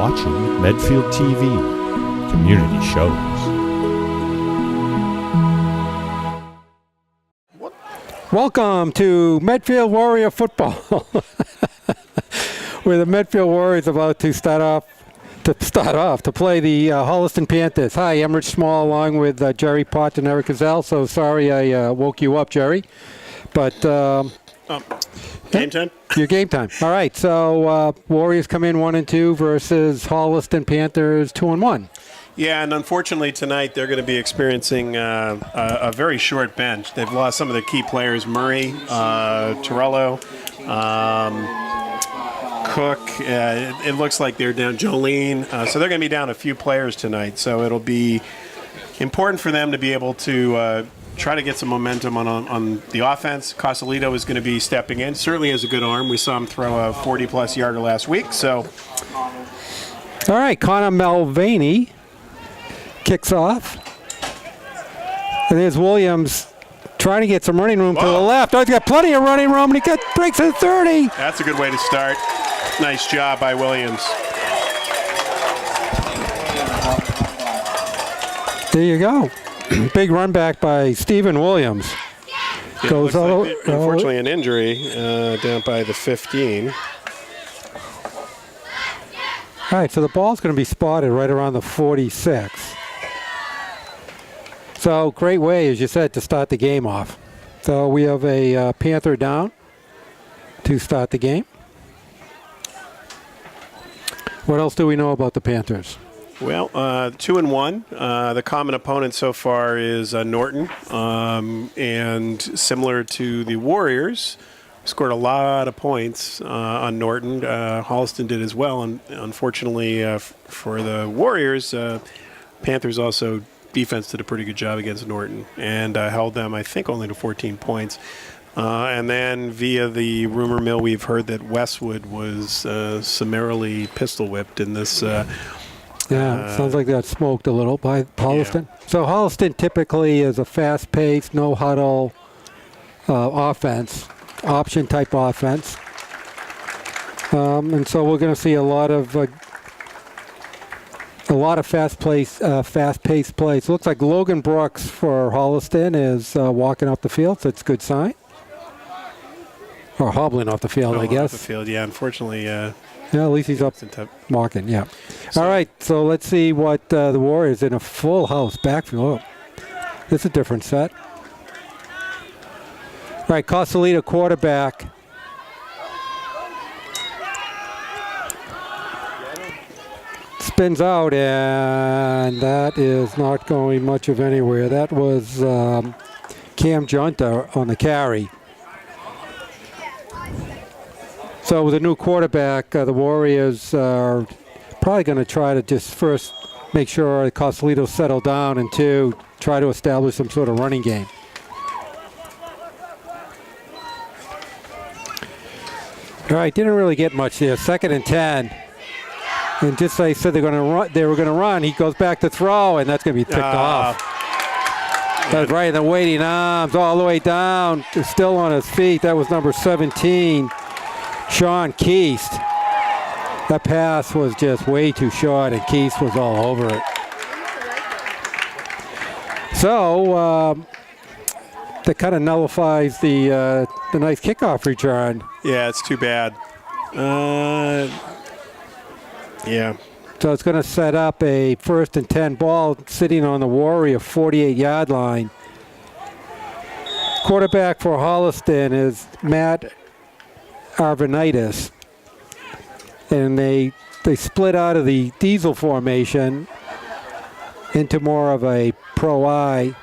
watching Medfield TV, community shows. Welcome to Medfield Warrior Football, where the Medfield Warriors about to start off to play the Holliston Panthers. Hi, I'm Rich Small along with Jerry Pott and Eric Gazelle. So sorry I woke you up, Jerry. But game time? Your game time. All right. So Warriors come in 1-2 versus Holliston Panthers 2-1. Yeah, and unfortunately tonight they're going to be experiencing a very short bench. They've lost some of their key players: Murray, Torello, Cook. It looks like they're down Jolene. So they're going to be down a few players tonight. So it'll be important for them to be able to try to get some momentum on the offense. Cosolito is going to be stepping in. Certainly has a good arm. We saw him throw a 40-plus yarder last week. So, all right, Connor Mulvaney kicks off. And there's Williams trying to get some running room to the left. Oh, he's got plenty of running room, and he breaks to 30. That's a good way to start. Nice job by Williams. There you go. Big run back by Stephen Williams. Goes over. Like unfortunately, an injury down by the 15. All right, so the ball's going to be spotted right around the 46. So great way, as you said, to start the game off. So we have a Panther down to start the game. What else do we know about the Panthers? Well, 2-1. The common opponent so far is Norton, and similar to the Warriors, scored a lot of points on Norton. Holliston did as well, and unfortunately for the Warriors, Panthers also defense did a pretty good job against Norton and held them, I think, only to 14 points. And then via the rumor mill, we've heard that Westwood was summarily pistol whipped in this. Sounds like that smoked a little by Holliston. Yeah. So Holliston typically is a fast-paced, no-huddle offense, option-type offense. And so we're going to see a lot of fast-paced plays. Looks like Logan Brooks for Holliston is walking off the field, so it's a good sign. Or hobbling off the field, I guess. Off the field, yeah. Unfortunately, yeah, at least he's up walking, yeah. All right, so let's see what the Warriors in a full house backfield. Oh, this is a different set. All right, Cosolito quarterback. Spins out, and that is not going much of anywhere. That was Cam Junta on the carry. So with a new quarterback, the Warriors are probably going to try to just first make sure Cosolito settle down, and two, try to establish some sort of running game. All right, didn't really get much there. 2nd and 10. And just like I said, they were going to run. He goes back to throw, and that's going to be picked off. That's right in the waiting arms, all the way down. Still on his feet. That was number 17, Sean Keast. That pass was just way too short, and Keast was all over it. So that kind of nullifies the nice kickoff return. Yeah, it's too bad. Yeah. So it's going to set up a 1st and 10 ball sitting on the Warrior 48-yard line. Quarterback for Holliston is Matt Arvanitis. And they split out of the diesel formation into more of a pro-I.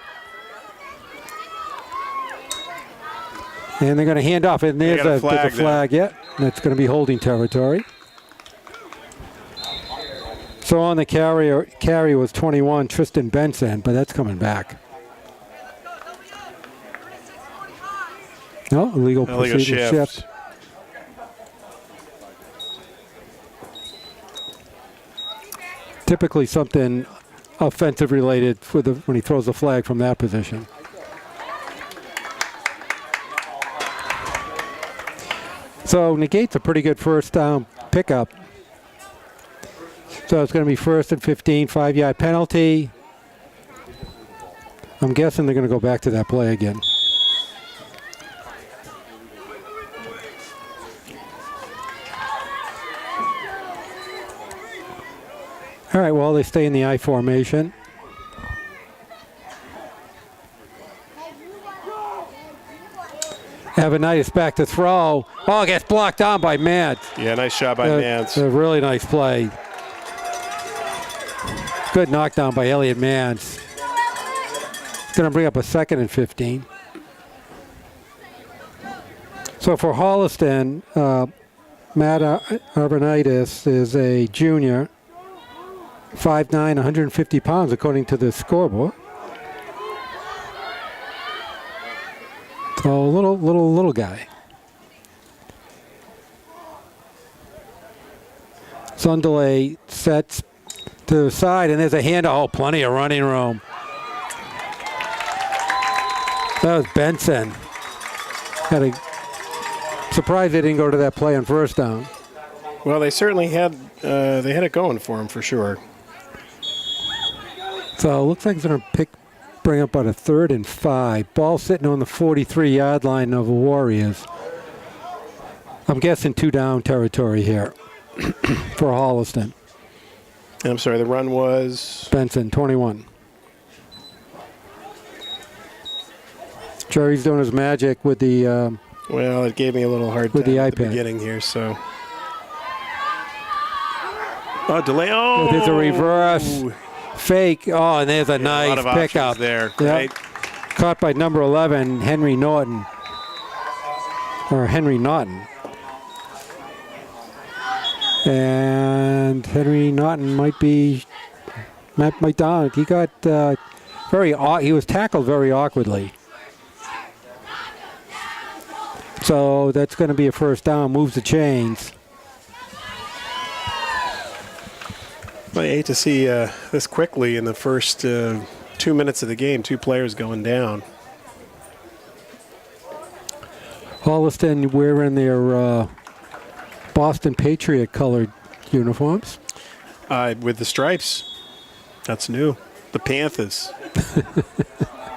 And they're going to hand off. And there's a flag. Yeah, that's going to be holding territory. So on the carry was 21, Tristan Benson, but that's coming back. No, illegal shift. Typically something offensive related when he throws the flag from that position. So negates a pretty good first down pickup. So it's going to be 1st and 15, 5-yard penalty. I'm guessing they're going to go back to that play again. All right, well, they stay in the I formation. Avenitis back to throw. Oh, gets blocked down by Mance. Yeah, nice job by Mance. A really nice play. Good knockdown by Elliott Mance. Going to bring up a 2nd and 15. So for Holliston, Matt Avenitis is a junior, 5'9", 150 pounds, according to the scoreboard. So little guy. Sundelay sets to the side, and there's a handoff. Oh, plenty of running room. That was Benson. Surprised they didn't go to that play on 1st down. Well, they certainly had it going for him for sure. So it looks like it's going to bring up about a 3rd and 5. Ball sitting on the 43-yard line of the Warriors. I'm guessing 2-down territory here for Holliston. I'm sorry, the run was? Benson, 21. Jerry's doing his magic with the... well, it gave me a little hard time at the beginning here, so... Oh, delay. Oh! There's a reverse. Fake. Oh, and there's a nice lot of pickup there. Great. Yep. Caught by number 11, Henry Norton. Or Henry Naughton. And Henry Naughton might down. He got he was tackled very awkwardly. So that's going to be a 1st down, moves the chains. I hate to see this quickly in the first 2 minutes of the game, 2 players going down. Holliston wearing their Boston Patriot colored uniforms. With the stripes. That's new. The Panthers.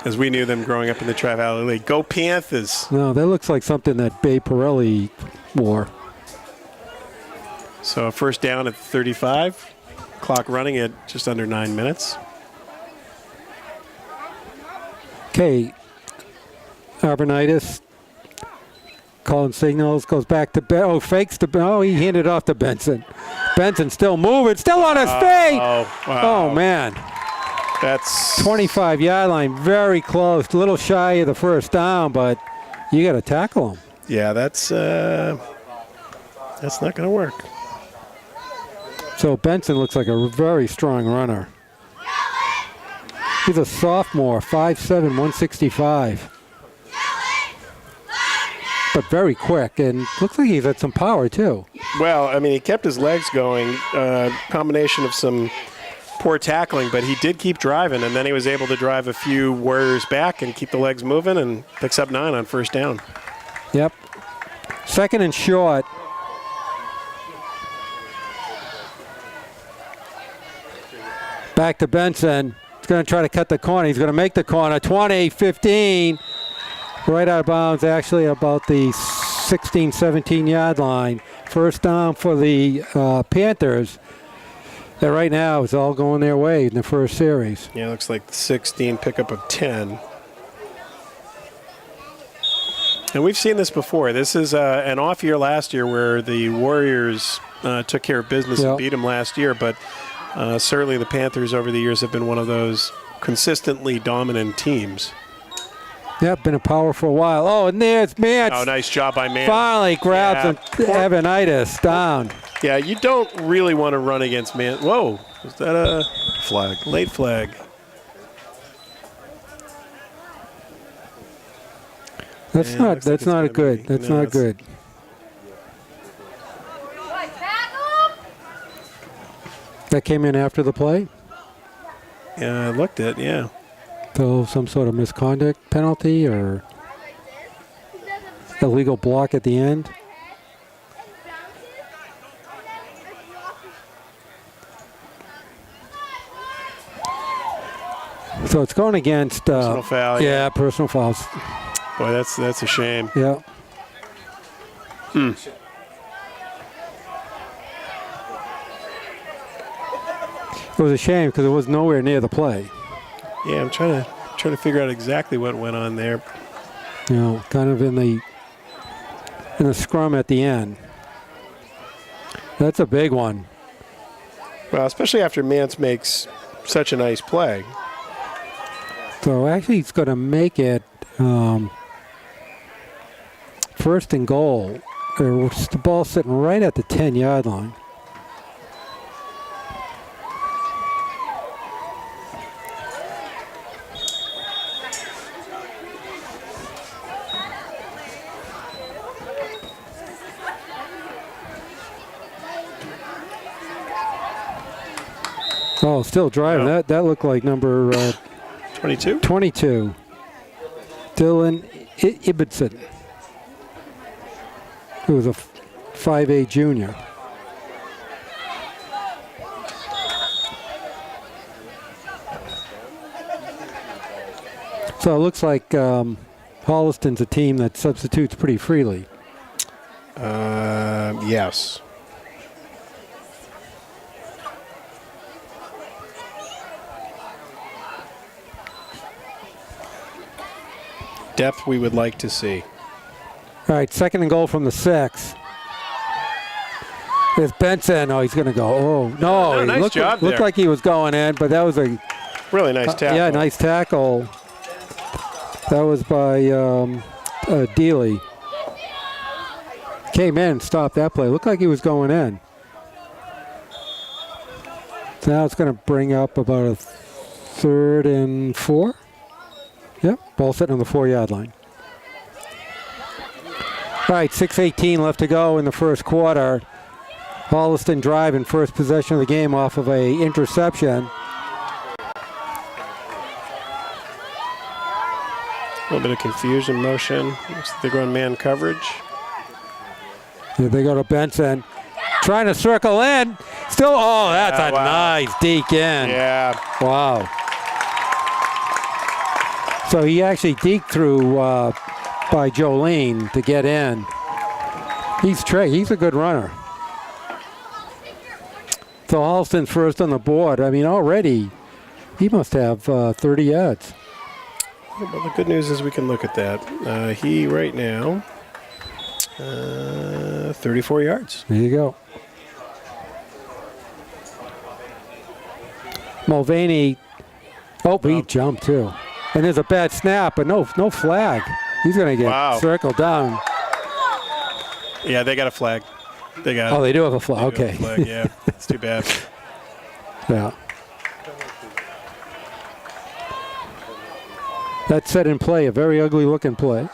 As we knew them growing up in the Tri-Valley League. Go Panthers! No, that looks like something that Bay Pirelli wore. So 1st down at 35. Clock running at just under 9 minutes. Okay. Avenitis calling signals, goes back to fakes to he handed off to Benson. Benson still moving, still on his feet. Wow. Oh man. That's 25-yard line, very close, a little shy of the 1st down, but you got to tackle him. Yeah, that's not going to work. So Benson looks like a very strong runner. He's a sophomore, 5'7", 165. But very quick, and looks like he's got some power too. Well, I mean, he kept his legs going, combination of some poor tackling, but he did keep driving, and then he was able to drive a few Warriors back and keep the legs moving and picks up 9 on 1st down. Yep. 2nd and short. Back to Benson. He's going to try to cut the corner. He's going to make the corner. 20, 15. Right out of bounds, actually about the 16, 17-yard line. 1st down for the Panthers. That right now is all going their way in the first series. Yeah, looks like the 16 pickup of 10. And we've seen this before. This is an off year last year where the Warriors took care of business and beat them last year, but certainly the Panthers over the years have been one of those consistently dominant teams. Yep, been a power for a while. Oh, and there's Mance. Oh, nice job by Mance. Finally grabs Avenitis down. Yeah, you don't really want to run against Mance. Whoa, was that a flag? Late flag. That's not good. That's not good. That came in after the play? Yeah, I looked at, yeah. So some sort of misconduct penalty or illegal block at the end? So it's going against personal foul. Yeah, personal fouls. Boy, that's a shame. Yeah. It was a shame because it was nowhere near the play. Yeah, I'm trying to figure out exactly what went on there. You know, kind of in the scrum at the end. That's a big one. Well, especially after Mance makes such a nice play. So actually, he's going to make it first and goal. There's the ball sitting right at the 10-yard line. Oh, still driving. Oh. That looked like number 22? 22. Dylan Ibbotson, who was a 5A junior. So it looks like Holliston's a team that substitutes pretty freely. Yes. Depth we would like to see. All right, second and goal from the 6. It's Benson. Oh, he's going to go. Oh, no. Oh, nice job there. Looked like he was going in, but that was a really nice tackle. Yeah, nice tackle. That was by Dealey. Came in and stopped that play. Looked like he was going in. So now it's going to bring up about a 3rd and 4. Yep, ball sitting on the 4-yard line. All right, 6:18 left to go in the first quarter. Holliston driving first possession of the game off of a interception. A little bit of confusion motion. Looks like they're going man coverage. Here they go to Benson. Trying to circle in. Still, oh, that's a nice deke in. Yeah. Wow. So he actually deked through by Jolene to get in. He's a good runner. So Holliston's first on the board. I mean, already he must have 30 yards. Well, the good news is we can look at that. He right now, 34 yards. There you go. Mulvaney, he jumped too. And there's a bad snap, but no flag. He's going to get circled down. Yeah, they got a flag. They got. Oh, they do have a flag. Okay. Have a flag, yeah, it's too bad. Yeah. That set in play, a very ugly looking play.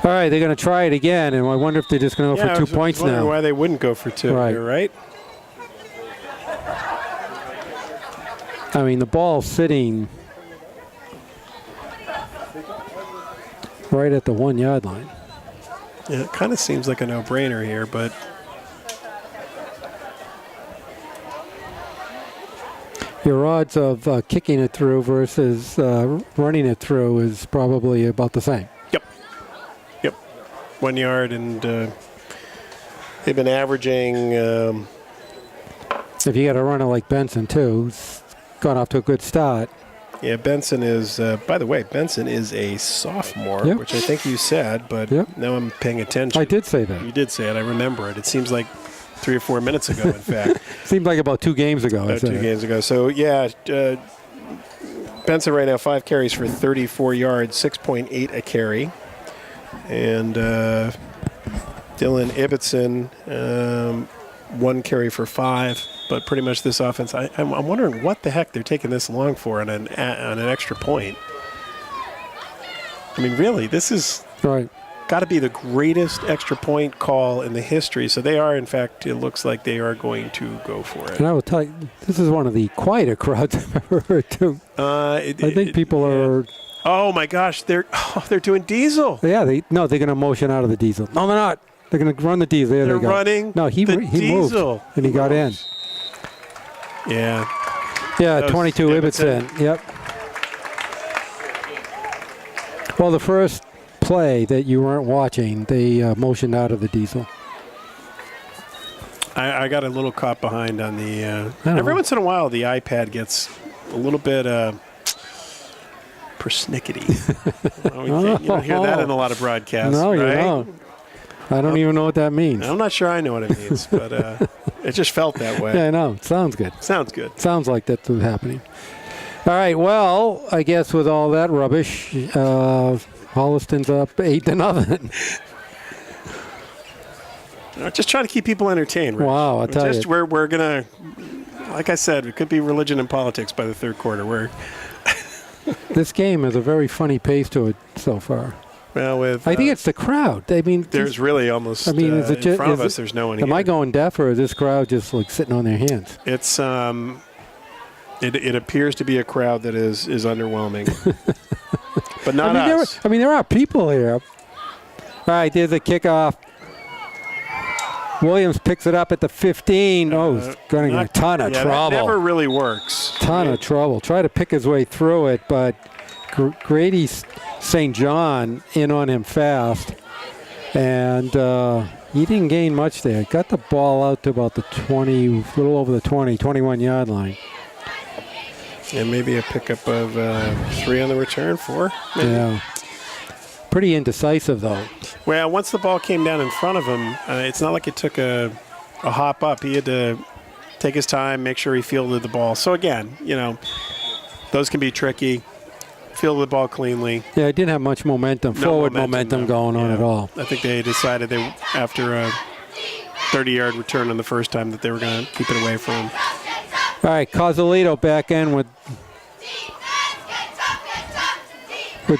All right, they're going to try it again, and I wonder if they're just going to go for 2 points now. I was wondering why they wouldn't go for 2. Right. You're right. I mean, the ball's sitting right at the 1-yard line. Yeah, it kind of seems like a no-brainer here, but your odds of kicking it through versus running it through is probably about the same. Yep. 1 yard, and they've been averaging. If you got a runner like Benson, too, who's gone off to a good start. Yeah, Benson is, by the way, Benson is a sophomore, Yep. which I think you said, but now I'm paying attention. I did say that. You did say it. I remember it. It seems like 3 or 4 minutes ago, in fact. Seemed like about 2 games ago. About 2 games ago. So, yeah, Benson right now 5 carries for 34 yards, 6.8 a carry. And Dylan Ibbotson, 1 carry for 5. But pretty much this offense, I'm wondering what the heck they're taking this long for on an extra point. I mean, really, this is right. got to be the greatest extra point call in the history. So they are, in fact, it looks like they are going to go for it. And I will tell you, this is one of the quieter crowds I've ever heard, too. I think people are... Oh, my gosh. They're doing diesel. Yeah, they're going to motion out of the diesel. No, they're not. They're going to run the diesel. There they're they go. Running No, he moved, and he got in. Yeah. Yeah, 22 Ibbotson. Yep. Well, the first play that you weren't watching, they motioned out of the diesel. I got a little caught behind on the... every once in a while, the iPad gets a little bit persnickety. You don't hear that in a lot of broadcasts, no, right? You don't. I don't even know what that means. I'm not sure I know what it means, but it just felt that way. Yeah, I know. It sounds good. Sounds good. Sounds like that's what's happening. All right, well, I guess with all that rubbish, Holliston's up 8-0. Just trying to keep people entertained, Rich. Wow, I'll tell you. We're going to, like I said, it could be religion and politics by the third quarter. This game has a very funny pace to it so far. Well, I think it's the crowd. I mean, there's really almost. is it in front of us? There's no one here. Am I going deaf, or is this crowd just like sitting on their hands? It's it appears to be a crowd that is underwhelming, but not us. There are people here. All right, there's a kickoff. Williams picks it up at the 15. He's getting a ton of trouble. That never really works. Ton of trouble. Try to pick his way through it, but Grady St. John in on him fast, and he didn't gain much there. Got the ball out to about the 20, a little over the 21-yard line. And maybe a pickup of 3 on the return, 4. Maybe. Yeah. Pretty indecisive, though. Well, once the ball came down in front of him, it's not like it took a hop up. He had to take his time, make sure he fielded the ball. So, again, those can be tricky. Fielded the ball cleanly. Yeah, it didn't have much momentum, forward momentum going on at all. I think they decided after a 30-yard return on the first time that they were going to keep it away from him. All right, Causalito back in with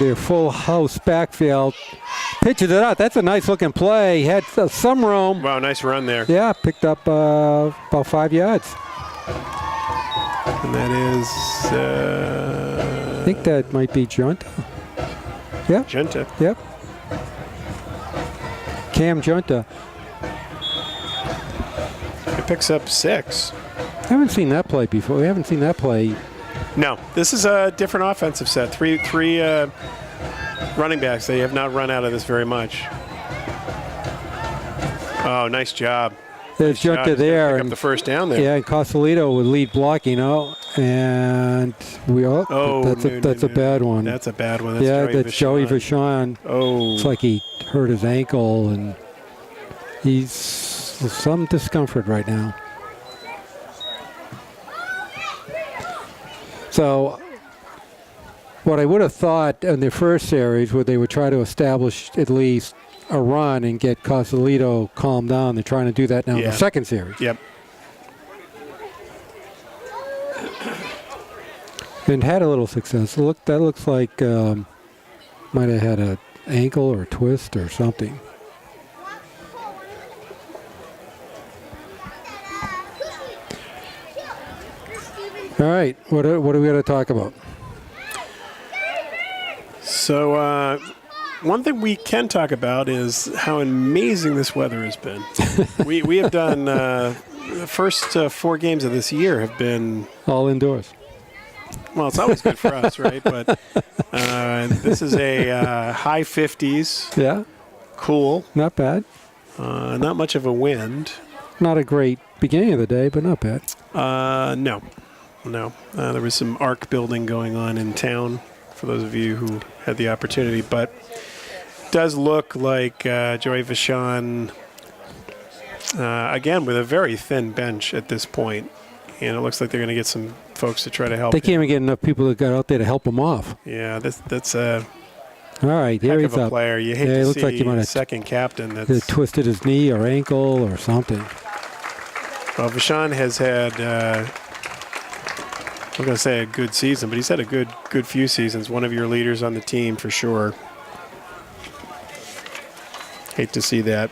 their full house backfield. Pitches it out. That's a nice-looking play. He had some room. Wow, nice run there. Yeah, picked up about 5 yards. And that is... I think that might be Junta. Yeah. Junta. Yep. Cam Junta. He picks up 6. I haven't seen that play before. We haven't seen that play. No, this is a different offensive set. Three running backs. They have not run out of this very much. Oh, nice job. There's Junta there. Pick up the first down there. Yeah, and Causalito would lead blocking. And that's a bad one. That's a bad one. That's Joey Vachon. Oh. It's like he hurt his ankle, and he's some discomfort right now. So what I would have thought in their first series, where they would try to establish at least a run and get Causalito calmed down, they're trying to do that now in the second series. Yep. And had a little success. That looks like might have had an ankle or a twist or something. All right, what are we going to talk about? So one thing we can talk about is how amazing this weather has been. we have done the first 4 games of this year have been all indoors. Well, it's always good for us, right? But this is a high 50s. Yeah. Cool. Not bad. Not much of a wind. Not a great beginning of the day, but not bad. No. There was some arc building going on in town for those of you who had the opportunity. But it does look like Joey Vachon, again, with a very thin bench at this point. And it looks like they're going to get some folks to try to help. They can't even get enough people that got out there to help him off. Yeah, that's a all right. Here he's up. Player. You hate to see a second captain that's twisted his knee or ankle or something. Well, Vachon has had, I'm going to say a good season, but he's had a good few seasons. One of your leaders on the team for sure. Hate to see that.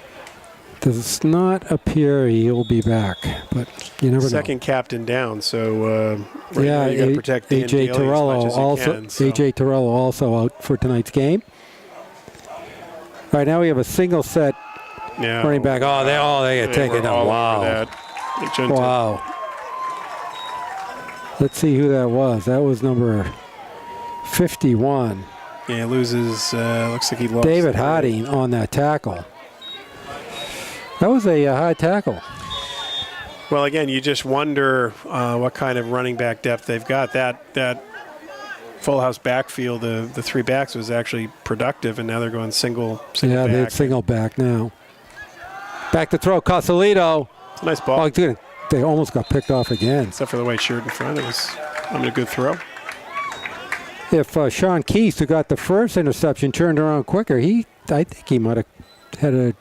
Does not appear he'll be back, but you never know. Second captain down, so right now Yeah, you got to protect Dan AJ Daly as much Torello as you also. can, so. AJ Torello also out for tonight's game. All right, now we have a single set Yeah. running back. Oh, they get taken were down. all Wow. over that. They shouldn't have. Wow. Let's see who that was. That was number 51. Yeah, he loses. Looks like he lost. David Harding on that tackle. That was a high tackle. Well, again, you just wonder what kind of running back depth they've got. That full house backfield, the three backs was actually productive, and now they're going single Yeah, back. they're single back now. Back to throw, Cosolito. It's a nice ball. Oh, dude, they almost got picked off again. Except for the white shirt in front. It was a good throw. If Sean Keith, who got the first interception, turned around quicker, I think he might have had a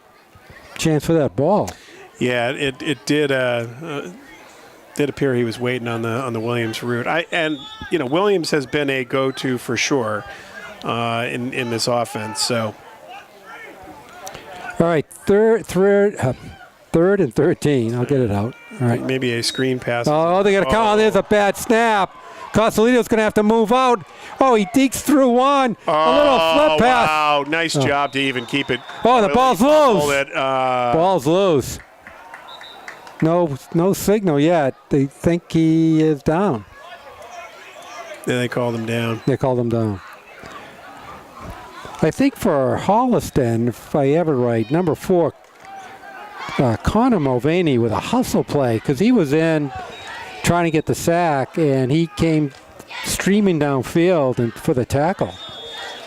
chance for that ball. Yeah, it did appear he was waiting on the Williams route. Williams has been a go-to for sure in this offense. So, all right, third and 13. I'll get it out. All right, maybe a screen pass. Oh, they got to count. Oh, there's a bad snap. Cosolito's going to have to move out. Oh, he dekes through one. A little flip pass. Wow, nice job to even keep it. Oh, the ball's loose. Ball's loose. No signal yet. They think he is down. Yeah, they called him down. They called him down. I think for Holliston, if I have it right, number 4, Connor Mulvaney with a hustle play because he was in trying to get the sack, and he came streaming downfield and for the tackle.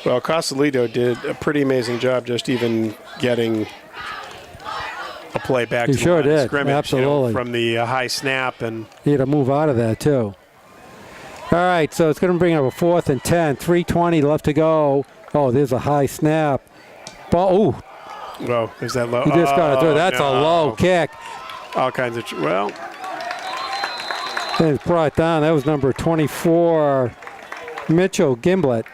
Well, Cosolito did a pretty amazing job just even getting a play back to the line of scrimmage, absolutely. From the high snap. And he had to move out of that, too. All right, so it's going to bring up a 4th and 10. 3:20 left to go. Oh, there's a high snap. Ball. Ooh. Whoa, is that low? He just got it through. That's a low kick. All kinds of, And it's brought down. That was number 24, Mitchell Gimblett.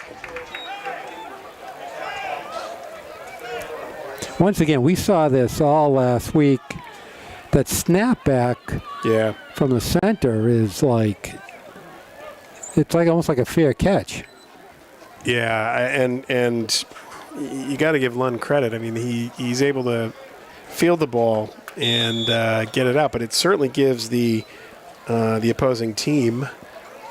Once again, we saw this all last week. That snapback from the center is like, it's like almost like a fair catch. Yeah, and you got to give Lund credit. I mean, he's able to field the ball and get it out, but it certainly gives the opposing team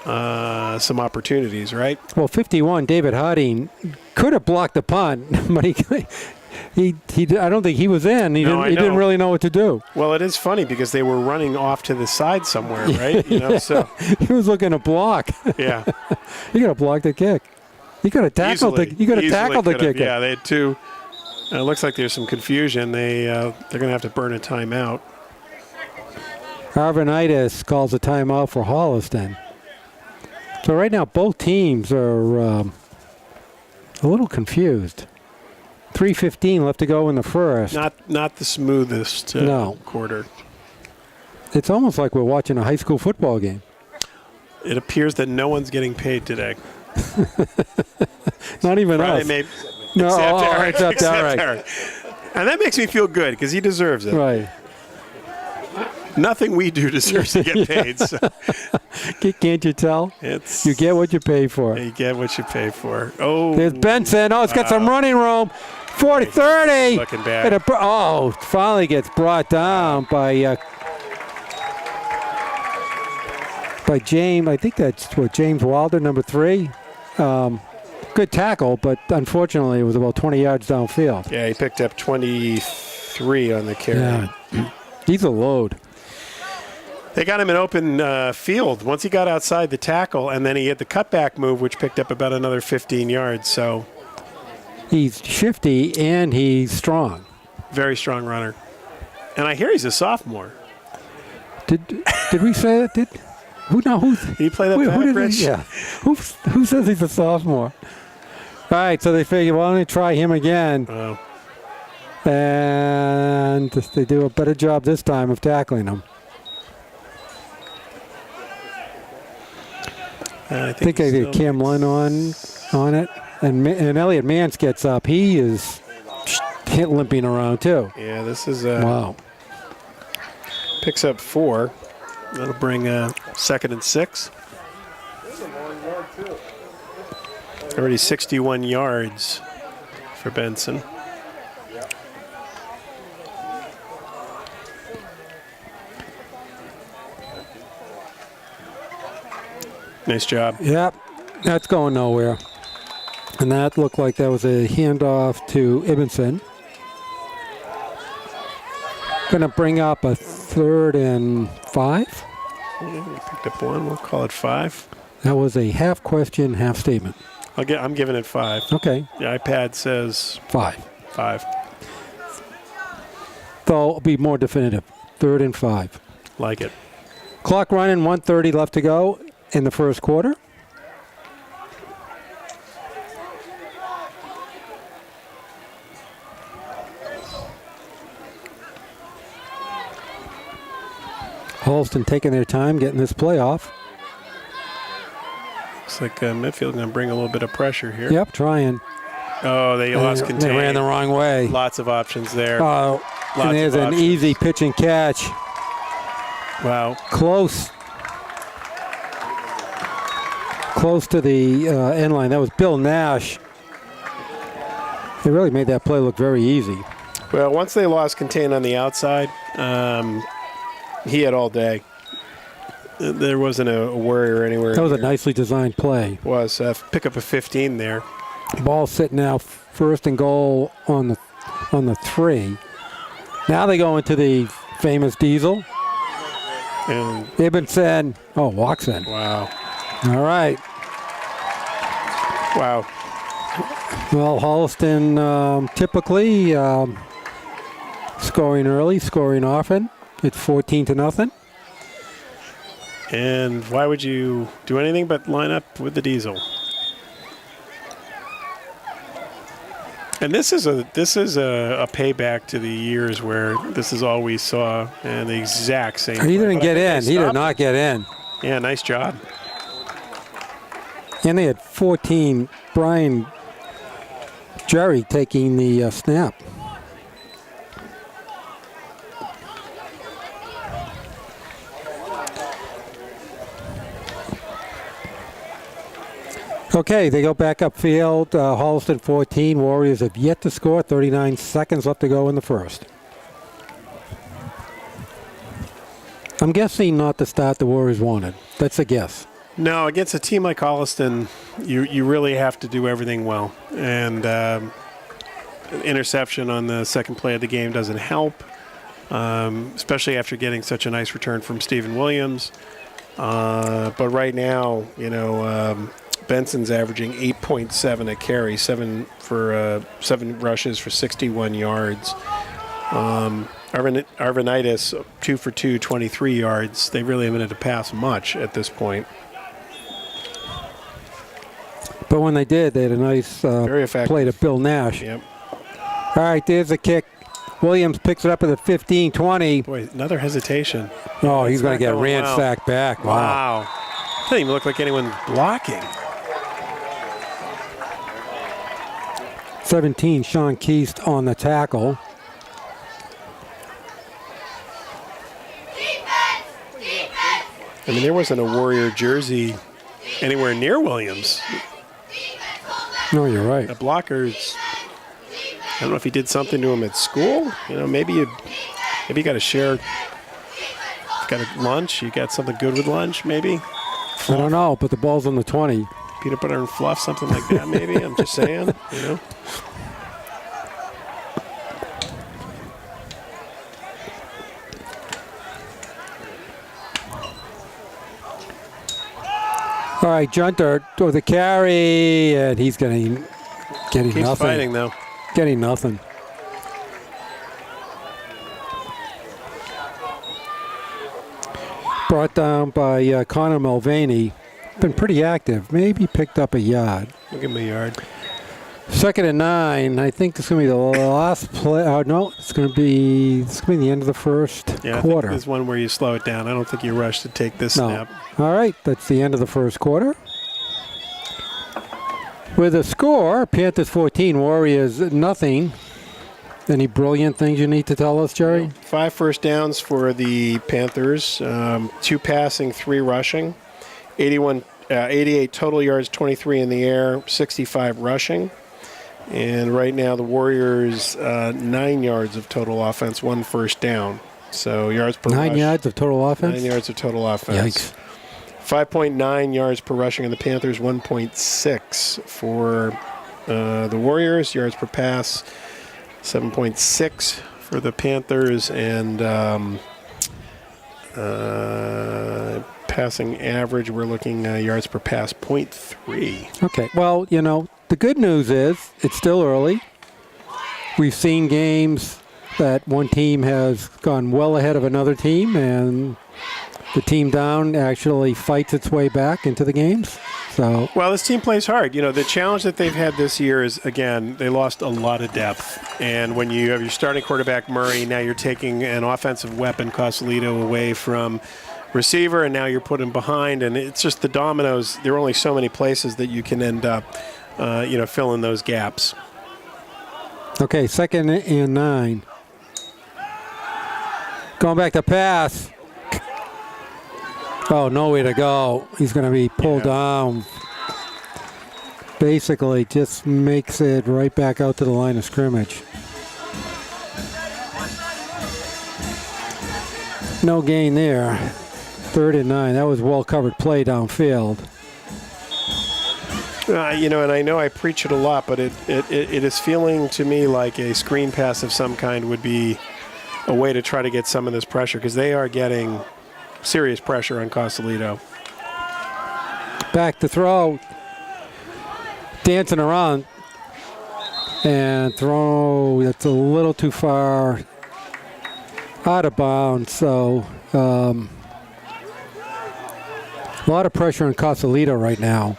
some opportunities, right? Well, 51, David Harding could have blocked the punt, but he I don't think he was in. He didn't really know what to do. Well, it is funny because they were running off to the side somewhere, right? So he was looking to block. Yeah, he could have blocked the kick. He could have tackled the kicker. Yeah, they had two. It looks like there's some confusion. They're going to have to burn a timeout. Arvanitis calls a timeout for Holliston. So right now both teams are a little confused. 3:15 left to go in the first. Not the smoothest quarter. It's almost like we're watching a high school football game. It appears that no one's getting paid today. Not even Friday, us. maybe, Except Eric. And that makes me feel good because he deserves it. Right. Nothing we do deserves to get paid. So. Can't you tell? You get what you pay for. You get what you pay for. Oh, there's Benson. Oh, it's got some running room. 40-30. Looking back. Finally gets brought down by James. I think that's James Wilder, number 3. Good tackle, but unfortunately it was about 20 yards downfield. Yeah, he picked up 23 on the carry. Yeah. He's a load. They got him an open field once he got outside the tackle, and then he had the cutback move, which picked up about another 15 yards. So he's shifty and he's strong. Very strong runner. And I hear he's a sophomore. Did we say that? Did he play that back, Rich? Yeah. Who says he's a sophomore? All right, so they figure, well, let me try him again. Oh. And they do a better job this time of tackling him. I think I get Cam Lund on it. And Elliot Mance gets up. He is limping around too. Yeah, this is Wow. picks up 4. That'll bring 2nd and 6. Already 61 yards for Benson. Nice job. Yep, that's going nowhere. And that looked like that was a handoff to Ibbenson. Going to bring up a 3rd and 5. Yeah, we picked up 1. We'll call it 5. That was a half question, half statement. I'm giving it 5. Okay. The iPad says 5. 5. So it'll be more definitive. 3rd and 5. Like it. Clock running, 1:30 left to go in the first quarter. Holliston taking their time getting this playoff. Looks like Medfield going to bring a little bit of pressure here. Yep, trying. Oh, they lost contain. They ran the wrong way. Lots of options there. Oh, and there's an easy pitch and catch. Wow. Close to the end line. That was Bill Nash. They really made that play look very easy. Well, once they lost contain on the outside, he had all day. There wasn't a worry anywhere. That was a nicely designed play. Was pick up a 15 there. Ball sitting now 1st and goal on the 3. Now they go into the famous diesel. And Ibbenson, walks in. wow. All right. Wow. Well, Holliston typically scoring early, scoring often. It's 14-0. And why would you do anything but line up with the diesel? And this is a payback to the years where this is all we saw, and the exact same. He didn't get in. He did not get in. Yeah, nice job. And they had 14. Brian Jerry taking the snap. Okay, they go back upfield. Holliston 14. Warriors have yet to score. 39 seconds left to go in the first. I'm guessing not the start the Warriors wanted. That's a guess. No, against a team like Holliston, you really have to do everything well. And interception on the second play of the game doesn't help, especially after getting such a nice return from Stephen Williams. But right now, Benson's averaging 8.7 a carry, 7 rushes for 61 yards. Arvanitis, 2 for 2, 23 yards. They really haven't had to pass much at this point. But when they did, they had a nice play to Bill Nash. Yep. All right, there's a kick. Williams picks it up at the 15-20. Boy, another hesitation. Oh, he's going to get ransacked back. Wow. Doesn't even look like anyone blocking. 17, Sean Keast on the tackle. I mean, there wasn't a Warrior jersey anywhere near Williams. No, you're right. The blockers, I don't know if he did something to him at school. Maybe you got to share. Got a lunch. You got something good with lunch, maybe. I don't know, but the ball's on the 20. Peanut butter and fluff, something like that, maybe. I'm just saying, All right, Junter with the carry, and he's getting Keeps nothing. Fighting, though. Getting nothing. Brought down by Connor Mulvaney. Been pretty active. Maybe picked up a yard. We'll give him a yard. 2nd and 9. I think this is going to be the last play. No, it's going to be the end of the first quarter. I think there's one where you slow it down. I don't think you rush to take this snap. All right, that's the end of the first quarter. With a score, Panthers 14, Warriors nothing. Any brilliant things you need to tell us, Jerry? 5 first downs for the Panthers, 2 passing, 3 rushing, 88 total yards, 23 in the air, 65 rushing. And right now the Warriors, 9 yards of total offense, 1 first down. So yards per 9 rush. yards of total offense? 9 yards of total offense. Yikes. 5.9 yards per rushing in the Panthers, 1.6 for the Warriors. Yards per pass, 7.6 for the Panthers, and passing average, we're looking yards per pass, 0.3. Okay, well, you know, the good news is it's still early. We've seen games that one team has gone well ahead of another team, and the team down actually fights its way back into the games. So, well, this team plays hard. You know, the challenge that they've had this year is, again, they lost a lot of depth. And when you have your starting quarterback, Murray, now you're taking an offensive weapon, Cosolito, away from receiver, and now you're putting behind. And it's just the dominoes. There are only so many places that you can end up, filling those gaps. okay, 2nd and 9. Going back to pass. Oh, nowhere to go. He's going to be pulled down. Basically, just makes it right back out to the line of scrimmage. No gain there. 3rd and 9. That was well-covered play downfield. And I know I preach it a lot, but it is feeling to me like a screen pass of some kind would be a way to try to get some of this pressure, because they are getting serious pressure on Cosolito. Back to throw. Dancing around. And throw. That's a little too far out of bounds. So a lot of pressure on Cosolito right now.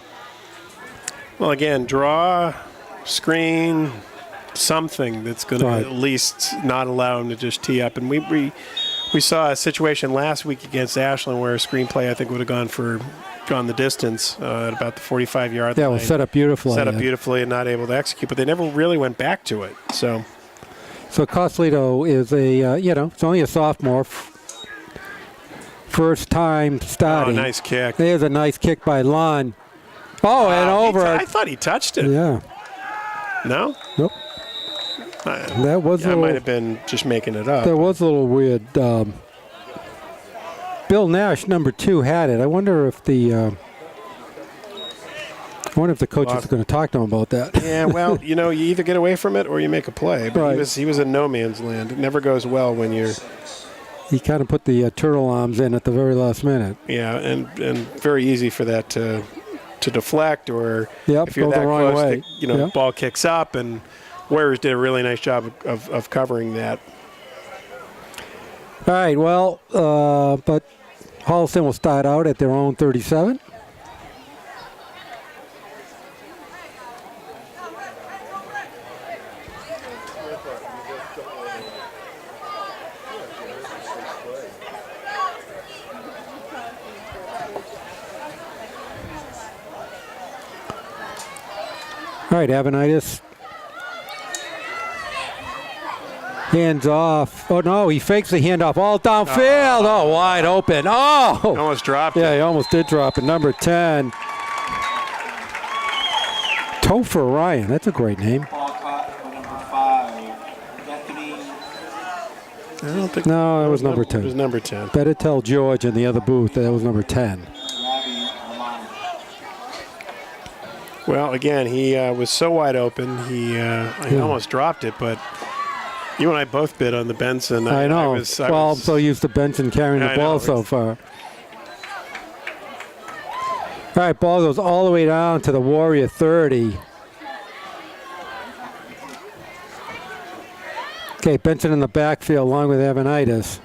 Well, again, draw, screen, something that's going to at least not allow him to just tee up. And we saw a situation last week against Ashland where a screenplay, I think, would have gone the distance at about the 45-yard line. Yeah, it was set up beautifully. Set up beautifully and not able to execute, but they never really went back to it. So Cosolito is it's only a sophomore. First time starting. Oh, nice kick. There's a nice kick by Lund. Oh, and over. I thought he touched it. Yeah. No? Nope. That was I might have been just making it up. That was a little weird. Bill Nash, number 2, had it. I wonder if the coach is going to talk to him about that. Yeah, well, you either get away from it or you make a play. But right. he was in no man's land. It never goes well when you're. He kind of put the turtle arms in at the very last minute. Yeah, and very easy for that to deflect, or if you're go that the wrong way. Ball kicks up, and Warriors did a really nice job of covering that. All right, well, but Holliston will start out at their own 37. All right, Avanitis. Hands off. Oh, no, he fakes the handoff. All downfield. Oh, wide open. Oh! Almost dropped it. Yeah, he almost did drop it. Number 10. Topher Ryan. That's a great name. I don't think. No, that was number 10. It was number 10. Better tell George in the other booth that was number 10. Well, again, he was so wide open. He almost dropped it, but you and I both bid on the Benson. I know. I'm so used to Benson carrying the ball so far. All right, ball goes all the way down to the Warrior 30. Okay, Benson in the backfield along with Avanitis.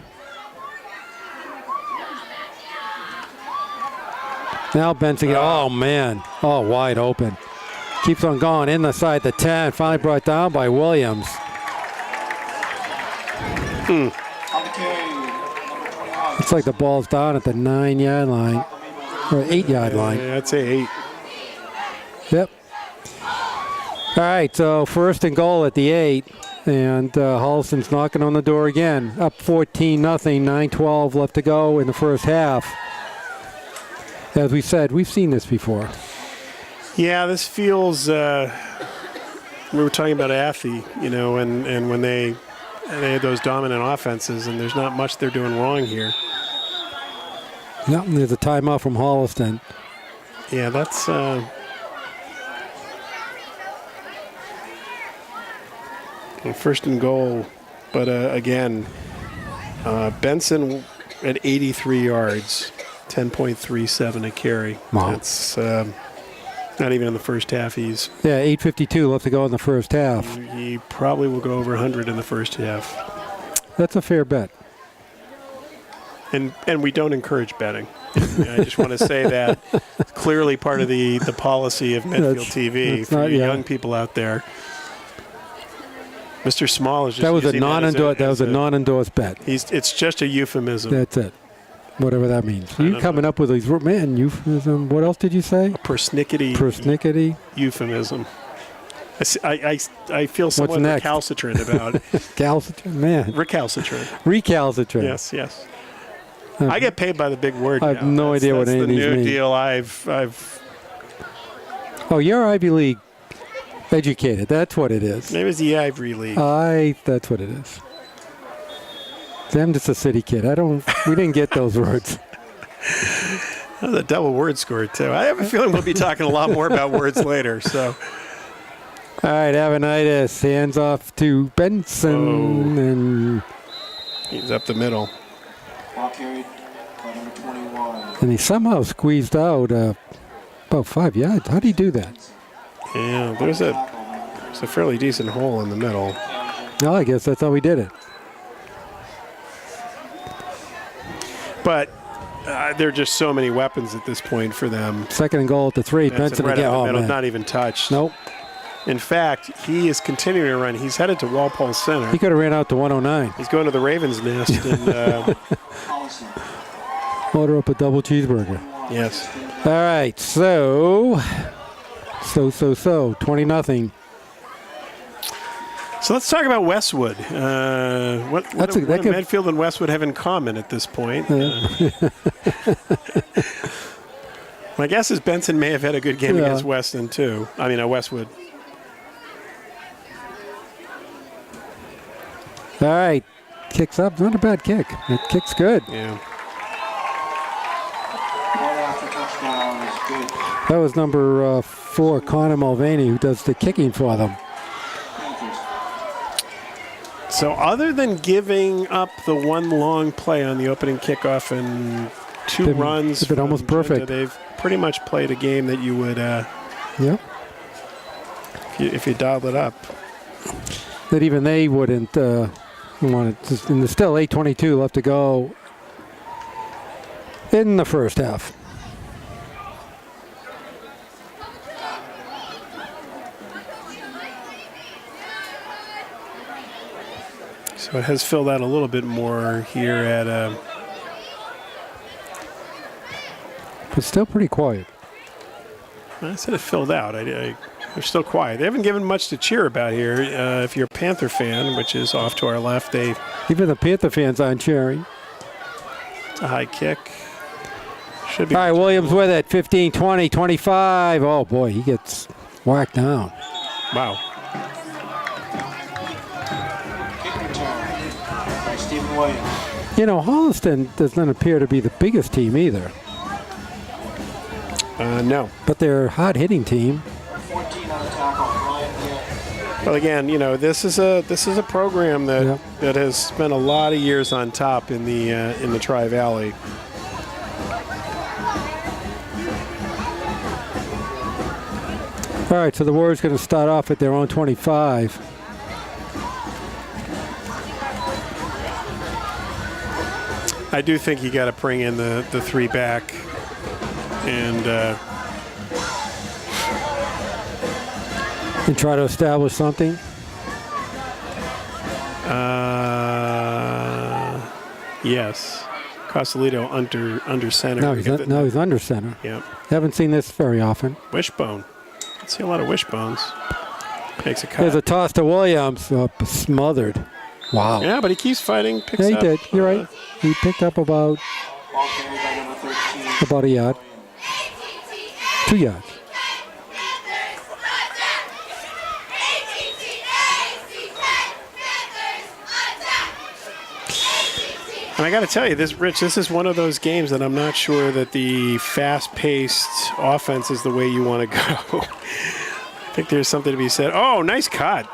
Now Benson, oh man, wide open. Keeps on going in the side the 10, finally brought down by Williams. Looks like the ball's down at the 9-yard line, or 8-yard line. Yeah, I'd say 8. Yep. All right, so 1st and goal at the 8. And Holliston's knocking on the door again. Up 14-0, 9:12 left to go in the first half. As we said, we've seen this before. Yeah, this feels. We were talking about Athey, and when they had those dominant offenses, and there's not much they're doing wrong here. Yep, there's a timeout from Holliston. Yeah, that's. First and goal, but again, Benson at 83 yards, 10.37 a carry. Wow. That's not even in the first half. He's 8:52 left to go in the first half. he probably will go over 100 in the first half. That's a fair bet. And we don't encourage betting. I just want to say that it's clearly part of the policy of Medfield TV that's for not, you yeah. young people out there. Mr. Small is just That was a using non-endorsed. That was a non-endorsed bet. It's just a euphemism. That's it. Whatever that means. You coming up with these euphemism? What else did you say? Persnickety euphemism. I feel somewhat recalcitrant about it. Recalcitrant, man. Recalcitrant. Yes. I get paid by the big word. I have no idea what any of these mean. That's the new deal. I've. Oh, you're Ivy League educated. That's what it is. Maybe it's the Ivory League. That's what it is. I'm just a city kid. We didn't get those words. That was a double word score, too. I have a feeling we'll be talking a lot more about words later. So, all right, Avanitis hands off to Benson. And he's up the middle. Ball carried by number 21. And he somehow squeezed out about 5 yards. How did he do that? Yeah, there's a fairly decent hole in the middle. Well, I guess that's how he did it. But there are just so many weapons at this point for them. Second and goal at the 3. Benson right again. up the middle, Man. not even touched. Nope. In fact, he is continuing to run. He's headed to Walpole Center. He could have ran out to 109. He's going to the Ravens' nest. And, Order up a double cheeseburger. yes. All right, so 20-0. So let's talk about Westwood. What do Medfield and Westwood have in common at this point? My guess is Benson may have had a good game against Weston, too. Westwood. All right, kicks up. Not a bad kick. It kicks good. Yeah. That was number 4, Connor Mulvaney, who does the kicking for them. So other than giving up the one long play on the opening kickoff and 2 runs, they've been almost perfect. They've pretty much played a game that you would, if you dialed it up. That even they wouldn't want it. And there's still 8:22 left to go in the first half. So it has filled out a little bit more here at. But still pretty quiet. I said it filled out. They're still quiet. They haven't given much to cheer about here. If you're a Panther fan, which is off to our left, even the Panther fans aren't cheering. It's a high kick. Should be. All right, Williams with it. 15, 20, 25. Oh, boy, he gets whacked down. Wow. Holliston does not appear to be the biggest team either. No. But they're a hard-hitting team. Well, again, this is a program that has spent a lot of years on top in the Tri-Valley. All right, so the Warriors going to start off at their own 25. I do think you got to bring in the 3 back and try to establish something. Yes, Cosolito under center. No, he's under center. Yep. Haven't seen this very often. Wishbone. I see a lot of wishbones. Makes a cut. There's a toss to Williams. Smothered. Wow. Yeah, but he keeps fighting. Picks Yeah, he up, did. You're right. He picked up about Ball carried by number 13. a yard. 2 yards. And I got to tell you, Rich, this is one of those games that I'm not sure that the fast-paced offense is the way you want to go. I think there's something to be said. Oh, nice cut.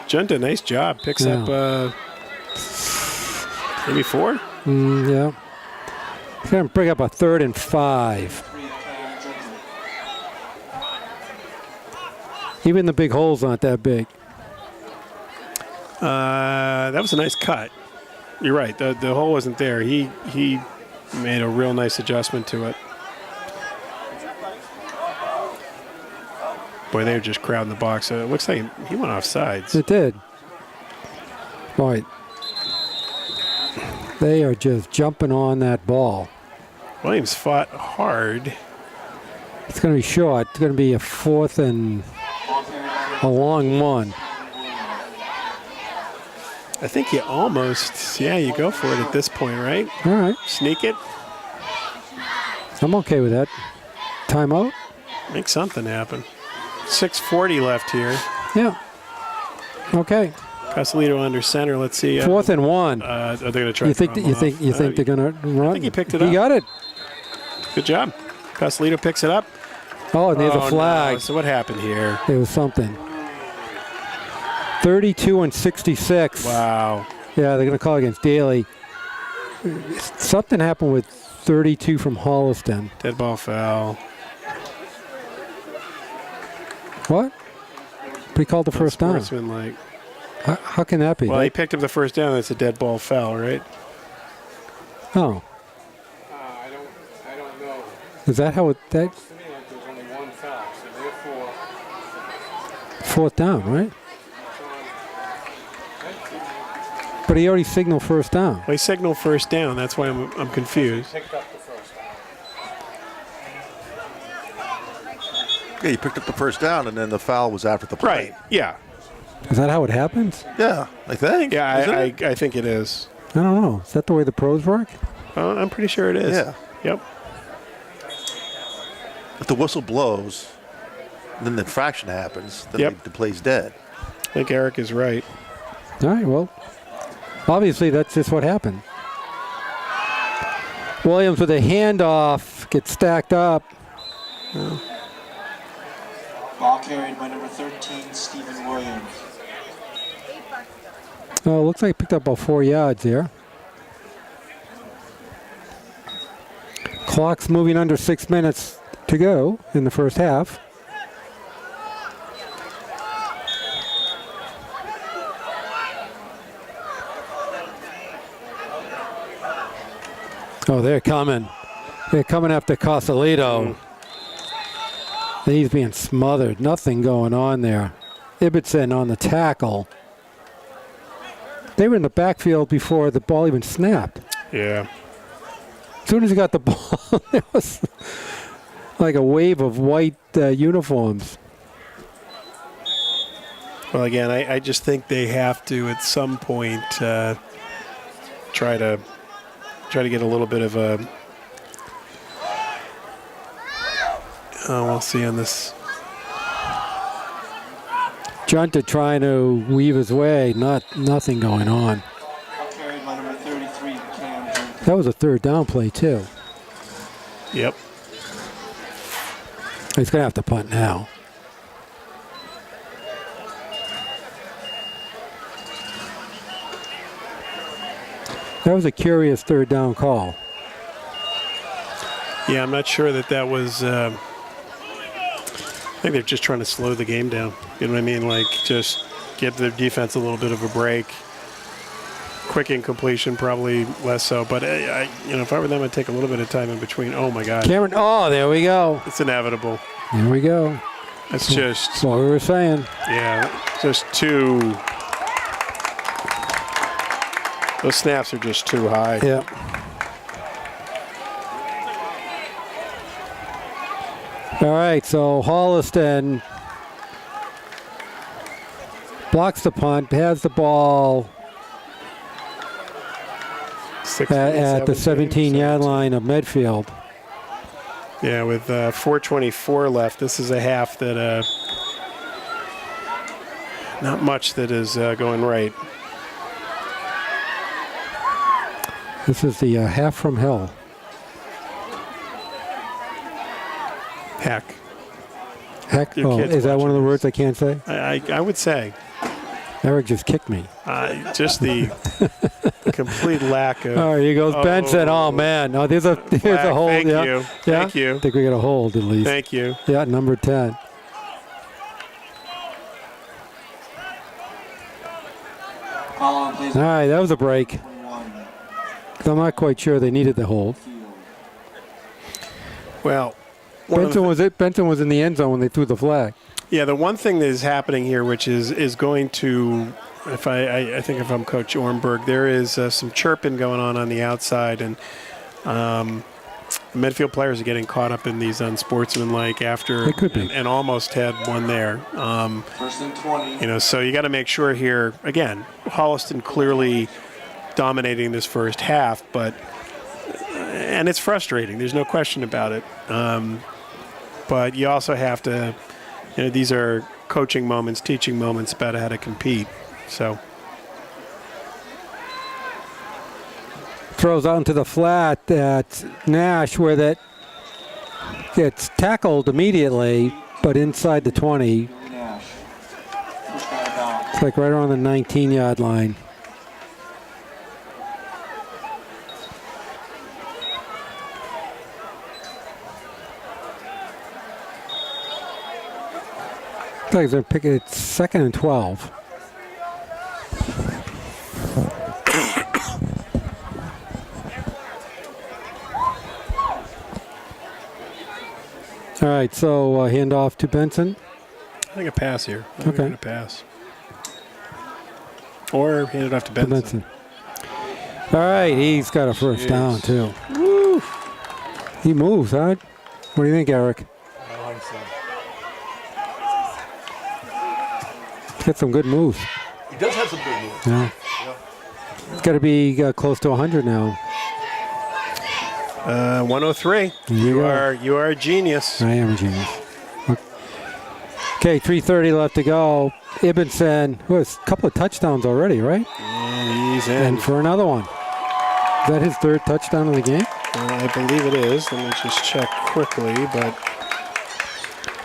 Junta, nice job. Picks up maybe 4? Yeah. He's going to bring up a 3rd and 5. Even the big holes aren't that big. That was a nice cut. You're right. The hole wasn't there. He made a real nice adjustment to it. Boy, they were just crowding the box. It looks like he went off sides. It did. Right. They are just jumping on that ball. Williams fought hard. It's going to be short. It's going to be a 4th and a long one. I think you almost, you go for it at this point, right? All right. Sneak it. I'm okay with that. Timeout? Make something happen. 6:40 left here. Yeah. Okay. Casalito under center. Let's see. 4th and 1. Are they going to try? You think they're going to run? I think he picked it up. He got it. Good job. Casalito picks it up. Oh, and there's a flag. No. So what happened here? There was something. 32 and 66. Wow. Yeah, they're going to call against Daly. Something happened with 32 from Holliston. Dead ball foul. What? But he called the first down. Like, How can that be? well, he picked up the first down. That's a dead ball foul, right? Oh. I don't know. Is that how it... That, To me, like there's only one foul, so therefore, 4th down, right? But he already signaled first down. Well, he signaled first down. That's why I'm confused. picked up the first down. Yeah, you picked up the first down, and then the foul was after the play. Right. Yeah. Is that how it happens? Yeah, I think. Yeah, Isn't I it? think it is. I don't know. Is that the way the pros work? I'm pretty sure it is. Yeah. Yep. If the whistle blows, then the infraction happens, then Yep. the play's dead. I think Eric is right. All right, well, obviously that's just what happened. Williams with a handoff, gets stacked up. Ball carried by number 13, Stephen Williams. Oh, looks like he picked up about 4 yards there. Clock's moving under 6 minutes to go in the first half. Oh, they're coming. They're coming after Casalito. He's being smothered. Nothing going on there. Ibbotson on the tackle. They were in the backfield before the ball even snapped. Yeah. As soon as he got the ball, there was like a wave of white uniforms. Well, again, I just think they have to at some point try to get a little bit of a. We'll see on this. Junta trying to weave his way, nothing going on. Ball carried by number 33, Cam Junta. That was a third down play too. Yep. He's gonna have to punt now. That was a curious third down call. Yeah, I'm not sure that was. I think they're just trying to slow the game down. You know what I mean? Like just give their defense a little bit of a break. Quick incompletion, probably less so. But if I were them, I'd take a little bit of time in between. Oh my God! Cameron, oh, there we go. It's inevitable. There we go. It's just. That's what we were saying. Yeah, just too. Those snaps are just too high. Yeah. All right, so Holliston blocks the punt, has the ball at the 17-yard line of Medfield. Yeah, with 4:24 left, this is a half that not much that is going right. This is the half from hell. Heck. Heck, Your kids is that one of the watching words I can't say? I would say. Eric just kicked me. Just the complete lack of. All right, here goes Benson. Oh, man. Oh, there's a hold. Thank yeah. you. Yeah? Thank you. I think we got a hold at least. Thank you. Yeah, number 10. Call on, please. All right, that was a break. 21. I'm not quite sure they needed the hold. Well, one of the Benson was in the end zone when they threw the flag. Yeah, the one thing that is happening here, which is going to, if I think if I'm Coach Ornberg, there is some chirping going on the outside, and Medfield players are getting caught up in these unsportsmanlike after It could be. and almost had one there. First and 20. So you got to make sure here again. Holliston clearly dominating this first half, and it's frustrating. There's no question about it. But you also have to. These are coaching moments, teaching moments about how to compete. So Throws out into the flat at Nash where that gets tackled immediately, but inside the 20. Nash. Pushed out of bounds. It's like right around the 19-yard line. Looks like they're picking it 2nd and 12. All right, so handoff to Benson. I think a pass here. I think Okay. we're going to pass. Or hand it off to Benson. Benson. All right, he's got a first down, too. Woo. He moves, huh? What do you think, Eric? I like so. He's got some good moves. He does have some good moves. Yeah. It's got to be close to 100 now. 103. You are a genius. I am a genius. Okay, 3:30 left to go. Ibbenson, a couple of touchdowns already, right? He's in. And for another one. Is that his third touchdown of the game? I believe it is. Let me just check quickly, but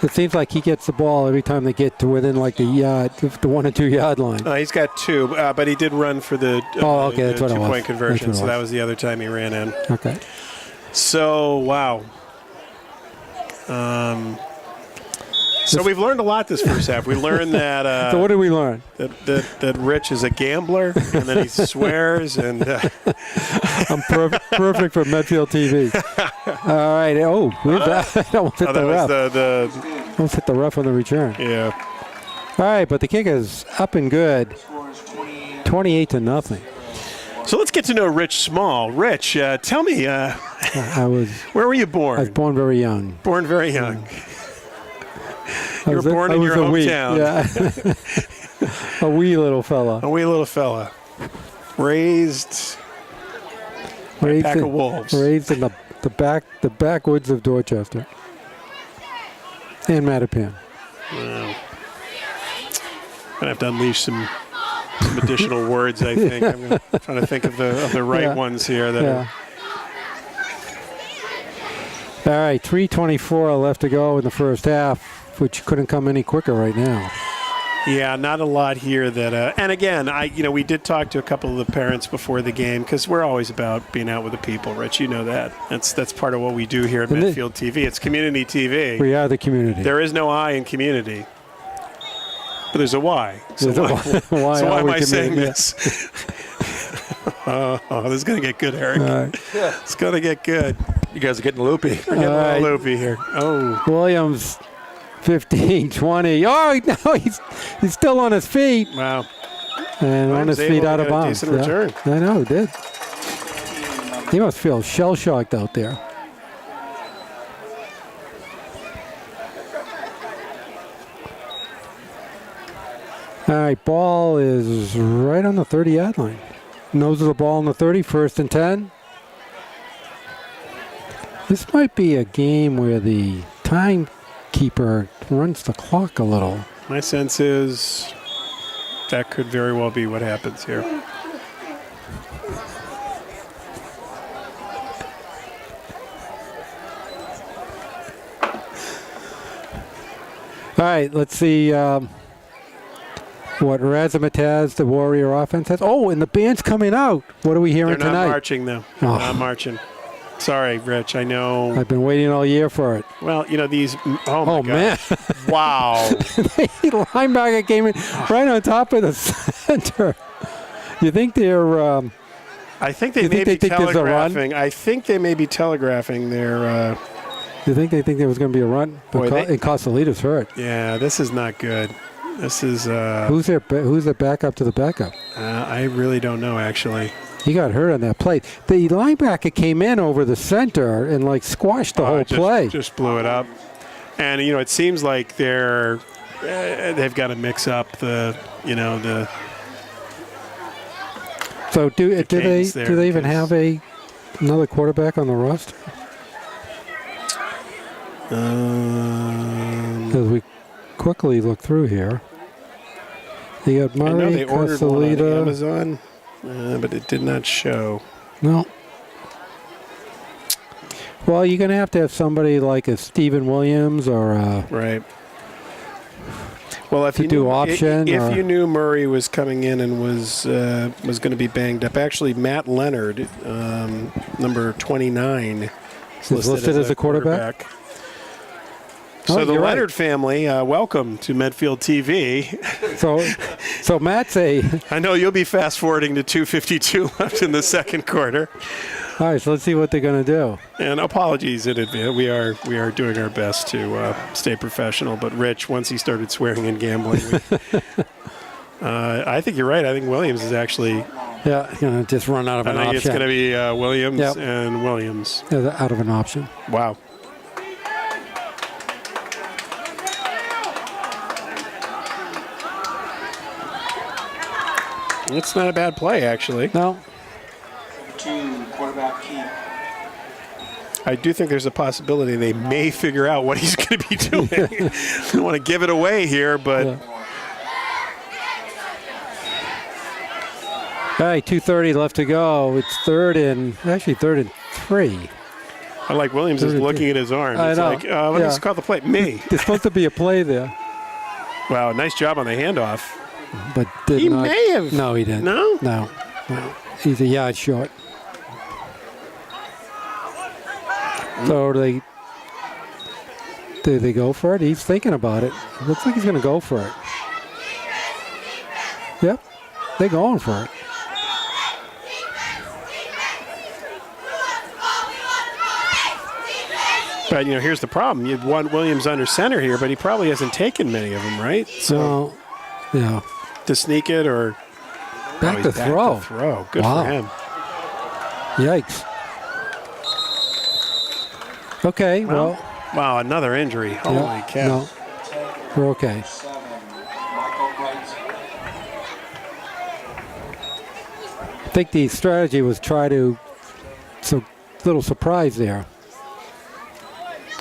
It seems like he gets the ball every time they get to within like the 1 or 2 yard line. he's got two, but he did run for the Okay, that's what it was. two-point conversion, That's what it so that was. was the other time he ran in. Okay. So, wow. So we've learned a lot this first half. We learned that So what did we learn? that Rich is a gambler, and that he swears, and I'm perfect for Medfield TV. All right. Oh, I almost hit that the was ref. Almost hit the ref on the return. yeah. All right, but the kick is up and good. Score is 28. 28-0. So let's get to know Rich Small. Rich, tell me, I was where were you born? born very young. Born very young. You were I born in was your a wee, hometown. Yeah. A wee little fella. A wee little fella. Raised by a pack of wolves. Raised in the backwoods of Dorchester and Mattapan. Wow. Gonna have to unleash some additional words. I think I'm trying to think of the right Yeah. ones here. That Yeah. All right, 3:24 left to go in the first half, which couldn't come any quicker right now. Yeah, not a lot here. That and again, we did talk to a couple of the parents before the game because we're always about being out with the people. Rich, you know that. That's part of what we do here at And Medfield TV. It's community TV. We are the community. There is no I in community, but there's a Y. So There's a why so why are am we I saying committed? this? Oh, this is gonna get good, Eric. All right. It's gonna get good. You guys are getting loopy. We're getting All a right. little loopy here. Oh, Williams, 15-20. Oh, no, he's still on his feet. wow. And on Williams his feet able out to of get a bounds. decent return. I know, he did. He must feel shell-shocked out there. All All right, ball is right on the 30-yard line. Nose of the ball on the 30, 1st and 10. This might be a game where the timekeeper runs the clock a little. My sense is that could very well be what happens here. All right, let's see what Razzmatazz, the Warrior offense has. Oh, and the band's coming out. What are we hearing They're not tonight? marching, though. They're not marching. Sorry, Rich. I know. I've been waiting all year for it. Well, you know, these. Oh, my God. Man. Wow. The linebacker came in right on top of the center. You think they're. I think they You may think be they think there's a run? telegraphing. I think they may be telegraphing their. You think they think there was going to be a run? Boy, And Costellito's hurt. Yeah, this is not good. This is. Who's their backup to the backup? I really don't know, actually. He got hurt on that play. The linebacker came in over the center and like squashed the whole play. Just blew it up. And you know, it seems like they've got to mix up the. So do cadence they there, even have another quarterback on the roster? As we quickly look through here, you got I know Murray, they ordered one on Castellita. Amazon, but it did not show. No. Well, you're going to have somebody like a Stephen Williams or Right. Well, if to you do knew, option if or- you knew Murray was coming in and was going to be banged up, actually Matt Leonard, number 29, is listed as a quarterback? So Oh, the you're Leonard right. family, welcome to Medfield TV. So Matt's I know you'll be fast forwarding to 2:52 left in the second quarter. all right. So let's see what they're going to do. And apologies in advance. We are doing our best to stay professional. But Rich, once he started swearing and gambling, I think you're right. I think Williams is actually. Yeah, going to just run out of an I think option. it's going to be Williams Yep. and Williams. Yeah, out of an option. Wow. It's not a bad play, actually. No. 2, quarterback keep. I do think there's a possibility they may figure out what he's going to be doing. I don't want to give it away here, but Yeah. All right, 2:30 left to go. It's third and 3. I like Williams is looking at his arm. I He's know. like, let me Yeah. just call the play. Me. There's supposed to be a play there, Wow, nice job on the handoff. but did He not. may have. No, he didn't. No? No. He's a yard short. So do they go for it? He's thinking about it. Looks like he's going to go for it. Yep, they're going for it. But, here's the problem. You'd want Williams under center here, but he probably hasn't taken many of them, right? So So, yeah. to sneak it or Back he's to throw. to throw. Good Wow. for him. Yikes. Okay, well, Wow, another injury. Holy yeah, cow. no, we're okay. 7, Michael Bright. I think the strategy was try to, little surprise there.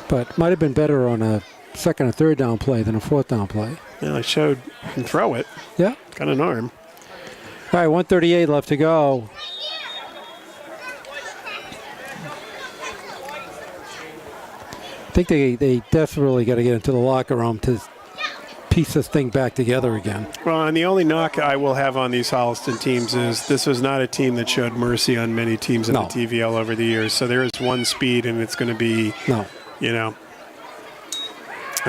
But might have been better on a second or third down play than a fourth down play. Yeah, I showed him throw it. Yeah. Got an arm. All right, 1:38 left to go. I think they desperately got to get into the locker room to piece this thing back together again. Well, and the only knock I will have on these Holliston teams is this was not a team that showed mercy on many teams in No. the TVL over the years. So there is one speed, and it's going to be, No. and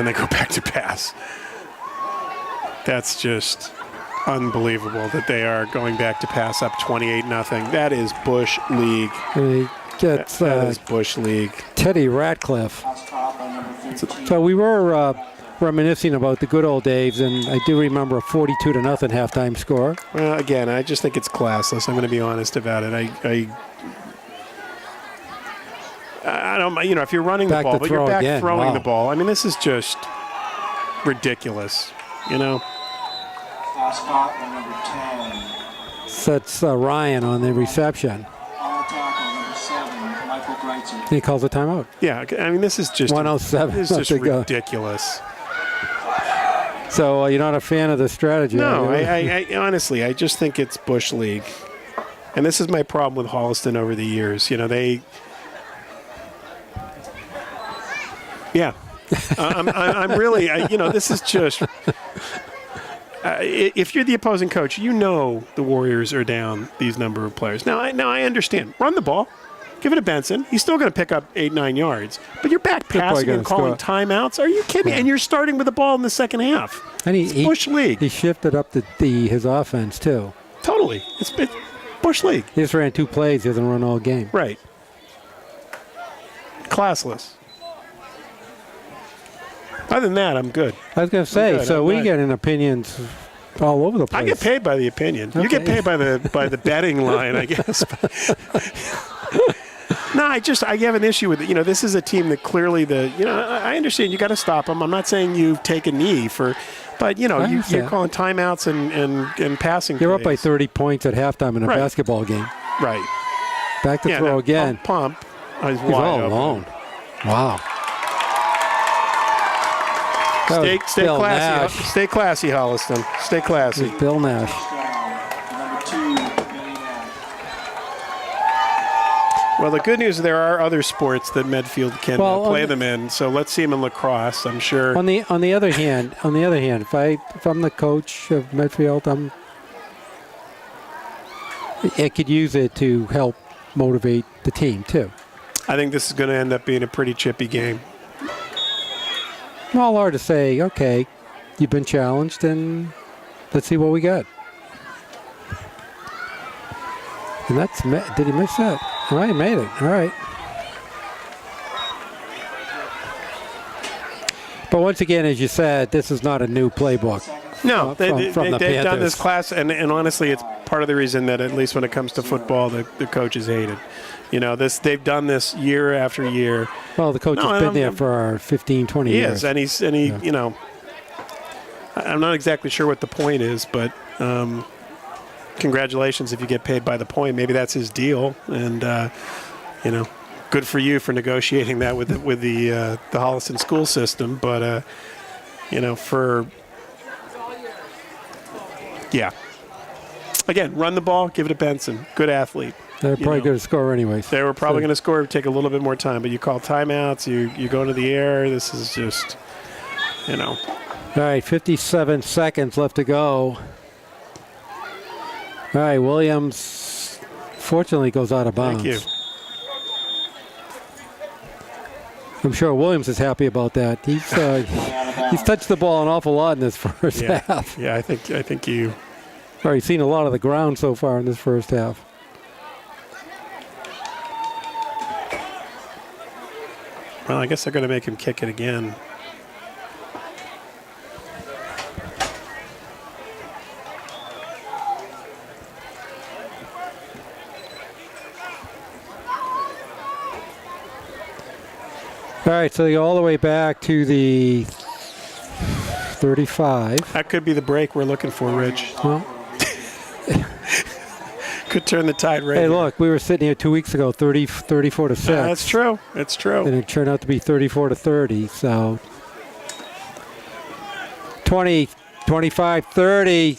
they go back to pass. That's just unbelievable that they are going back to pass up 28-0. That is Bush League. They get That is Bush League. Teddy Ratcliffe. Pass caught by number 13. So we were reminiscing about the good old days, and I do remember a 42-0 halftime score. Well, again, I just think it's classless. I'm going to be honest about it. I don't, if you're running Back the to ball, but you're throw back again. throwing Wow. the ball. I mean, this is just ridiculous. Pass spot by number 10. Sets Ryan on the reception. On tackle, number 7, Michael Greitzer. He calls a timeout. Yeah, I mean, this is just 107. This is just Nothing to go. ridiculous. So you're not a fan of the strategy? No, are you? I honestly, I just think it's Bush League. And this is my problem with Holliston over the years. You know, yeah. I'm really, this is just, if you're the opposing coach, you know the Warriors are down these number of players. Now I understand. Run the ball. Give it to Benson. He's still going to pick up 8-9 yards. But you're back passing and calling timeouts. Are you kidding me? And you're starting with the ball in the second half. And it's Bush League. He shifted up his offense, too. Totally. It's Bush League. He just ran 2 plays. He hasn't run all game. Right. Classless. Other than that, I'm good. I was going to say, so we get in opinions all over the place. I get paid by the opinion. Okay. You get paid by the betting line, I guess. No, I have an issue with it. This is a team that clearly I understand you got to stop them. I'm not saying you take a knee but you're calling timeouts and passing. You're up by 30 points at halftime in a basketball game. Right. Back to throw again. Pump. He's all alone. Wow. Stay Bill classy. Nash. Stay classy, Holliston. Stay classy. It's Bill Nash. Number 2, Billy Nash. Well, the good news is there are other sports that Medfield can play them in. So let's see him in lacrosse. I'm sure. On the other hand, if I'm the coach of Medfield, I could use it to help motivate the team too. I think this is going to end up being a pretty chippy game. Well, hard to say. Okay, you've been challenged, and let's see what we got. And did he miss that? All right, he made it. All right. But once again, as you said, this is not a new playbook. No, they've done this class, and honestly, it's part of the reason that at least when it comes to football, the coaches hate it. They've done this year after year. Well, the coach has been there for 15, 20 years. Yes, and I'm not exactly sure what the point is, but congratulations if you get paid by the point. Maybe that's his deal, and good for you for negotiating that with the Holliston school system. But again, run the ball, give it to Benson. Good athlete. They're probably going to score anyways. They were probably going to score. Take a little bit more time, but you call timeouts. You go into the air. This is just, All right, 57 seconds left to go. All right, Williams fortunately goes out of bounds. Thank you. I'm sure Williams is happy about that. He's touched the ball an awful lot in this first half. Yeah, I think you. All right, he's seen a lot of the ground so far in this first half. Well, I guess they're going to make him kick it again. All right, so you go all the way back to the 35. That could be the break we're looking for, Rich. Well, could turn the tide right. Hey, here. look, we were sitting here 2 weeks ago, 34 to 6. That's true. It's true. And it turned out to be 34 to 30. So 20, 25, 30.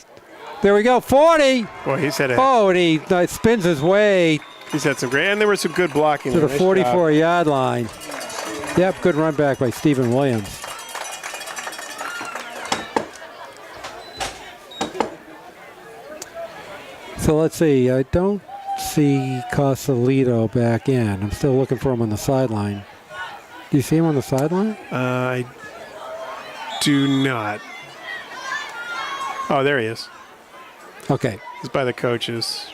There we go, 40. Boy, he's had and he spins his way. He's had some great, and there was some good blocking To the there. 44-yard line. Yep, good run back by Stephen Williams. So let's see. I don't see Cosolito back in. I'm still looking for him on the sideline. Do you see him on the sideline? I do not. Oh, there he is. Okay. He's by the coaches.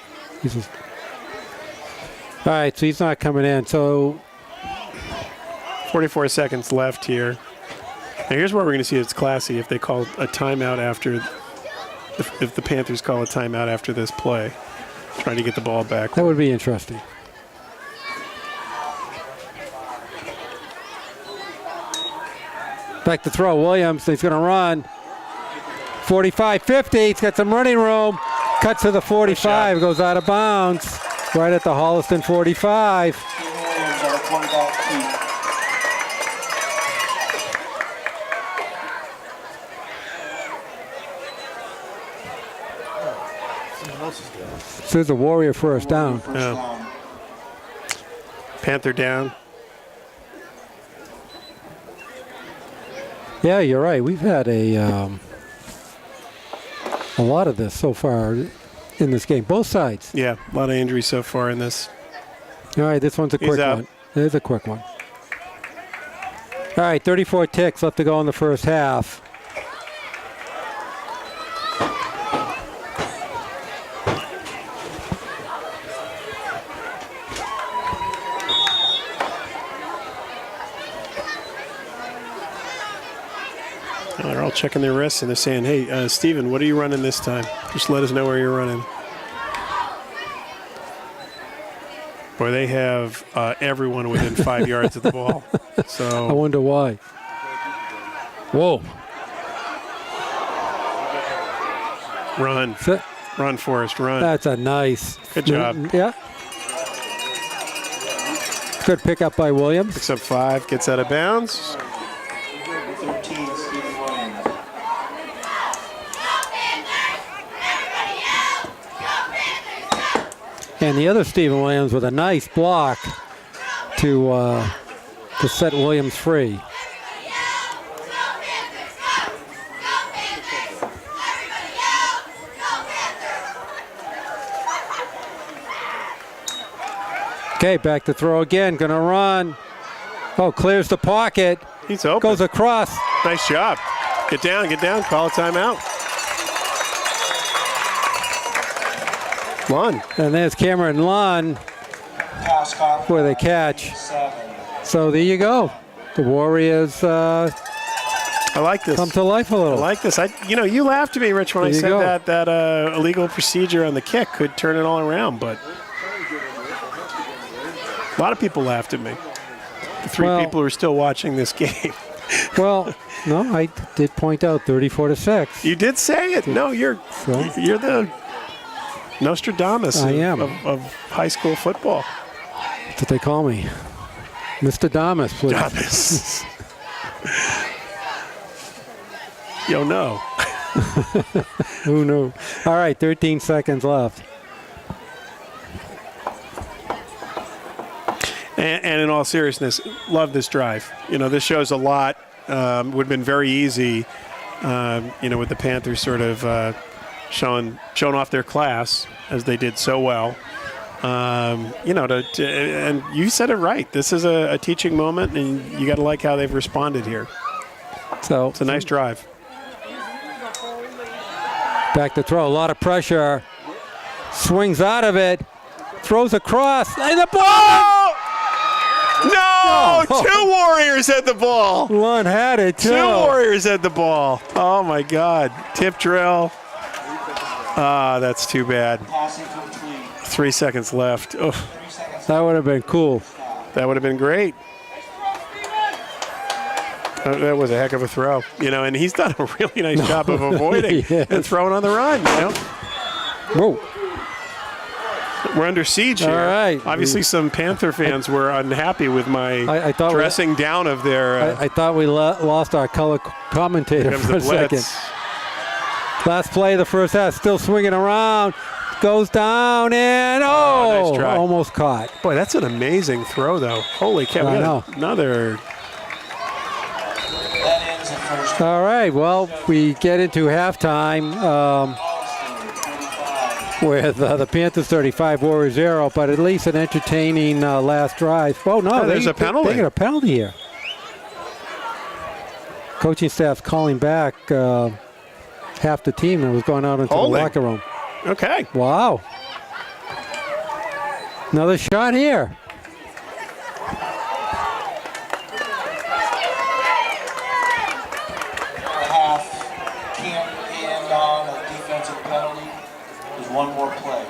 All right, so he's not coming in. So 44 seconds left here. Now here's where we're going to see it's classy if they call a timeout after, if the Panthers call a timeout after this play, trying to get the ball back. that would be interesting. Back to throw. Williams, he's going to run. 45, 50. He's got some running room. Cuts to the 45. Goes out of bounds. Right at the Holliston 45. Williams on the quarterback keep. So there's a Warrior first down. First down. Panther down. Yeah, you're right. We've had a lot of this so far in this game, both sides. Yeah, a lot of injuries so far in this. All right, this one's a quick out. one. There's a quick one. All right, 34 ticks left to go in the first half. They're all checking their wrists and they're saying, hey, Steven, what are you running this time? Just let us know where you're running. Boy, they have everyone within 5 yards of the ball. I So wonder why. Whoa. run. So- Run, Forrest, run. That's a nice. Good job. Yeah. Good pickup by Williams. Picks up 5, gets out of bounds. 13, Stephen Williams. And the other Stephen Williams with a nice block to set Williams free. Okay, back to throw again. Gonna run. Oh, clears the pocket. He's open. Goes across. Nice job. Get down, call a timeout. Lund. And there's Cameron Lund Pass caught for the catch. 7. So there you go. The Warriors I like this. come to life a I little. like this. You laughed at me, Rich, when I There you said go. that illegal procedure on the kick could turn it all around, but a lot of people laughed at me. The 3 Well- people who are still watching this game. Well, no, I did point out 34-6. You did say it. No, you're the Nostradamus I am. of high school football. That's what they call me. Mr. Damas, please. Damus. Yo, no. Who knew? All right, 13 seconds left. And in all seriousness, love this drive. This shows a lot. Would have been very easy, with the Panthers sort of showing off their class as they did so well. And you said it right. This is a teaching moment, and you got to like how they've responded here. So It's a nice drive. back to throw. A lot of pressure. Swings out of it. Throws across. And the ball! No! 2 Warriors had the ball. Lund had it, too. 2 Warriors had the ball. Oh, my God. Tip drill. That's too bad. Passing complete. 3 seconds left. Oh, 3 seconds. That would have been cool. that would have been great. That was a heck of a throw. And he's done a really nice job of avoiding Yes. and throwing on the run, Whoa. We're under siege here. All right. Obviously, some Panther fans were unhappy with my I thought dressing down of their I thought we lost our color commentator comes for the a second. blitz. Last play of the first half, still swinging around. Goes down and nice try. almost caught. Boy, that's an amazing throw, though. Holy cow. I We know. got another. That ends the first. All right, well, we get into halftime with the Panthers 35, Warriors 0, but at least an entertaining last drive. Oh, no, there's a penalty. They get a penalty here. Coaching staff's calling back half the team that was going out into Holding. the locker room. Okay. Wow. Another shot here. Half can't end on a defensive penalty. There's one more play.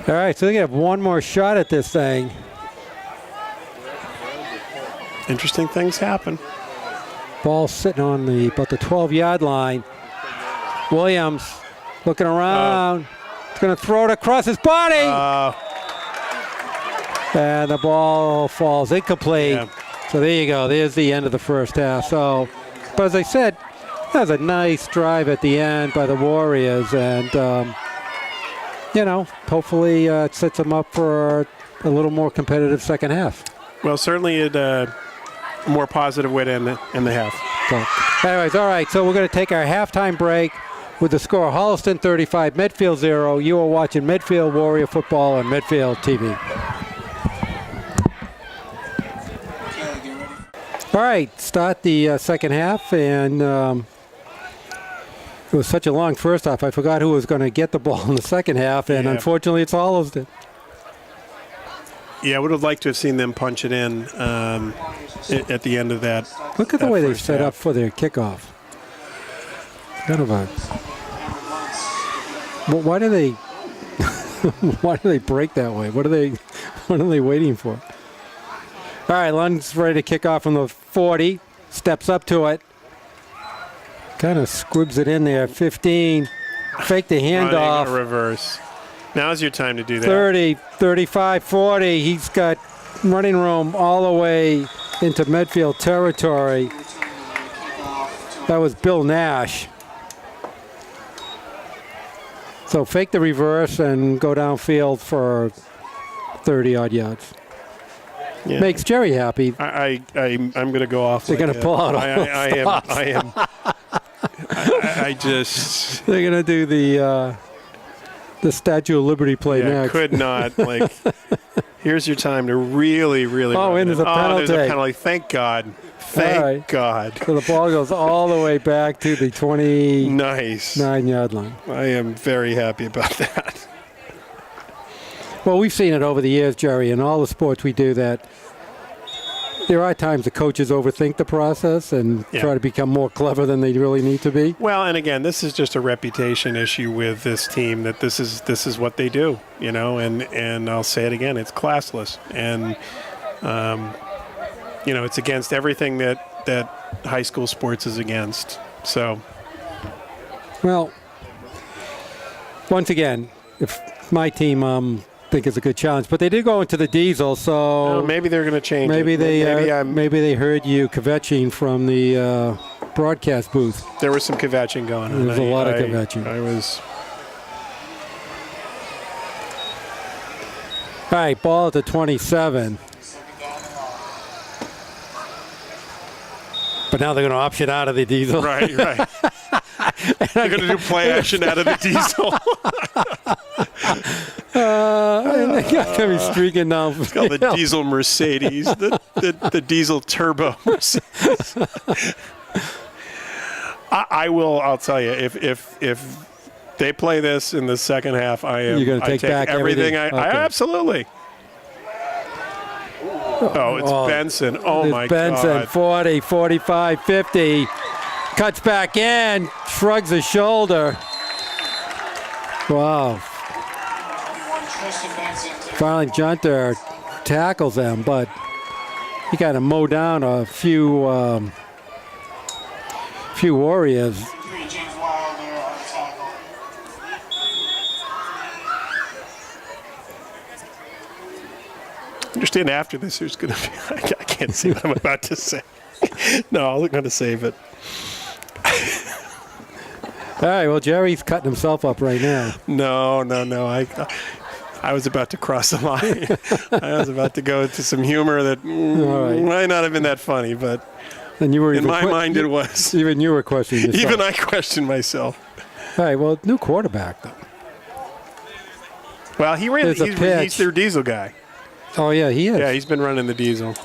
All right, so they have one more shot at this thing. Interesting things happen. Ball sitting on about the 12-yard line. Williams looking around. He's going to throw it across his body. And the ball falls incomplete. Yeah. So there you go. There's the end of the first half. So, but as I said, that was a nice drive at the end by the Warriors. And, hopefully it sets them up for a little more competitive second half. Well, certainly a more positive way to end the half. So, anyways, all right. So we're going to take our halftime break with the score Holliston 35, Medfield 0. You are watching Medfield Warrior football on Medfield TV. All right, start the second half, and it was such a long first half. I forgot who was going to get the ball in the second half, and unfortunately it's Holliston. Yeah, I would have liked to have seen them punch it in at the end of that. Look at the way they set up for their kickoff. Kind of a. Well, why do they? Why do they break that way? What are they waiting for? All right, Lund's ready to kick off from the 40. Steps up to it. Kind of squibs it in there. 15. Fake the handoff. Running a reverse. Now's your time to do that. 30, 35, 40. He's got running room all the way into Medfield territory. That was Bill Nash. So fake the reverse and go downfield for 30-odd yards. Yeah. Makes Jerry happy. I'm going to go off. They're going to pull out all I am. I just. They're going to do the Statue of Liberty play next. Could not. Here's your time to really, really. Oh, and there's a penalty. There's a penalty. Thank God. Thank God. So the ball goes all the way back to the 29-yard line. I am very happy about that. Well, we've seen it over the years, Jerry, in all the sports we do that there are times the coaches overthink the process and try to become more clever than they really need to be. Well, and again, this is just a reputation issue with this team that this is what they do, and I'll say it again, it's classless. And, it's against everything that high school sports is against. So. Well, once again, if my team think it's a good challenge, but they did go into the diesel, so maybe they're going to change. Maybe they heard you kvetching from the broadcast booth. There was some kvetching going on. There was a lot of kvetching. I was. All right, ball at the 27. But now they're going to option out of the diesel. Right. They're going to do play action out of the diesel. And they got to be streaking down. It's called the diesel Mercedes, the diesel turbo Mercedes. I'll tell you, if they play this in the second half, You're going to take back everything. I absolutely. Oh, it's Benson. Oh, my Benson, God. 40, 45, 50. Cuts back in, shrugs his shoulder. Wow. Finally, Junter tackles him, but he got to mow down a few Warriors. Understand after this, there's going to be. I can't say what I'm about to say. No, I'm going to save it. All right, well, Jerry's cutting himself up right now. No. I was about to cross the line. I was about to go into some humor that might not have been that funny, but and you were in my mind it was. Even you were questioning yourself. Even I questioned myself. All right, well, new quarterback, though. Well, he's their diesel guy. Oh, yeah, he is. Yeah, he's been running the diesel.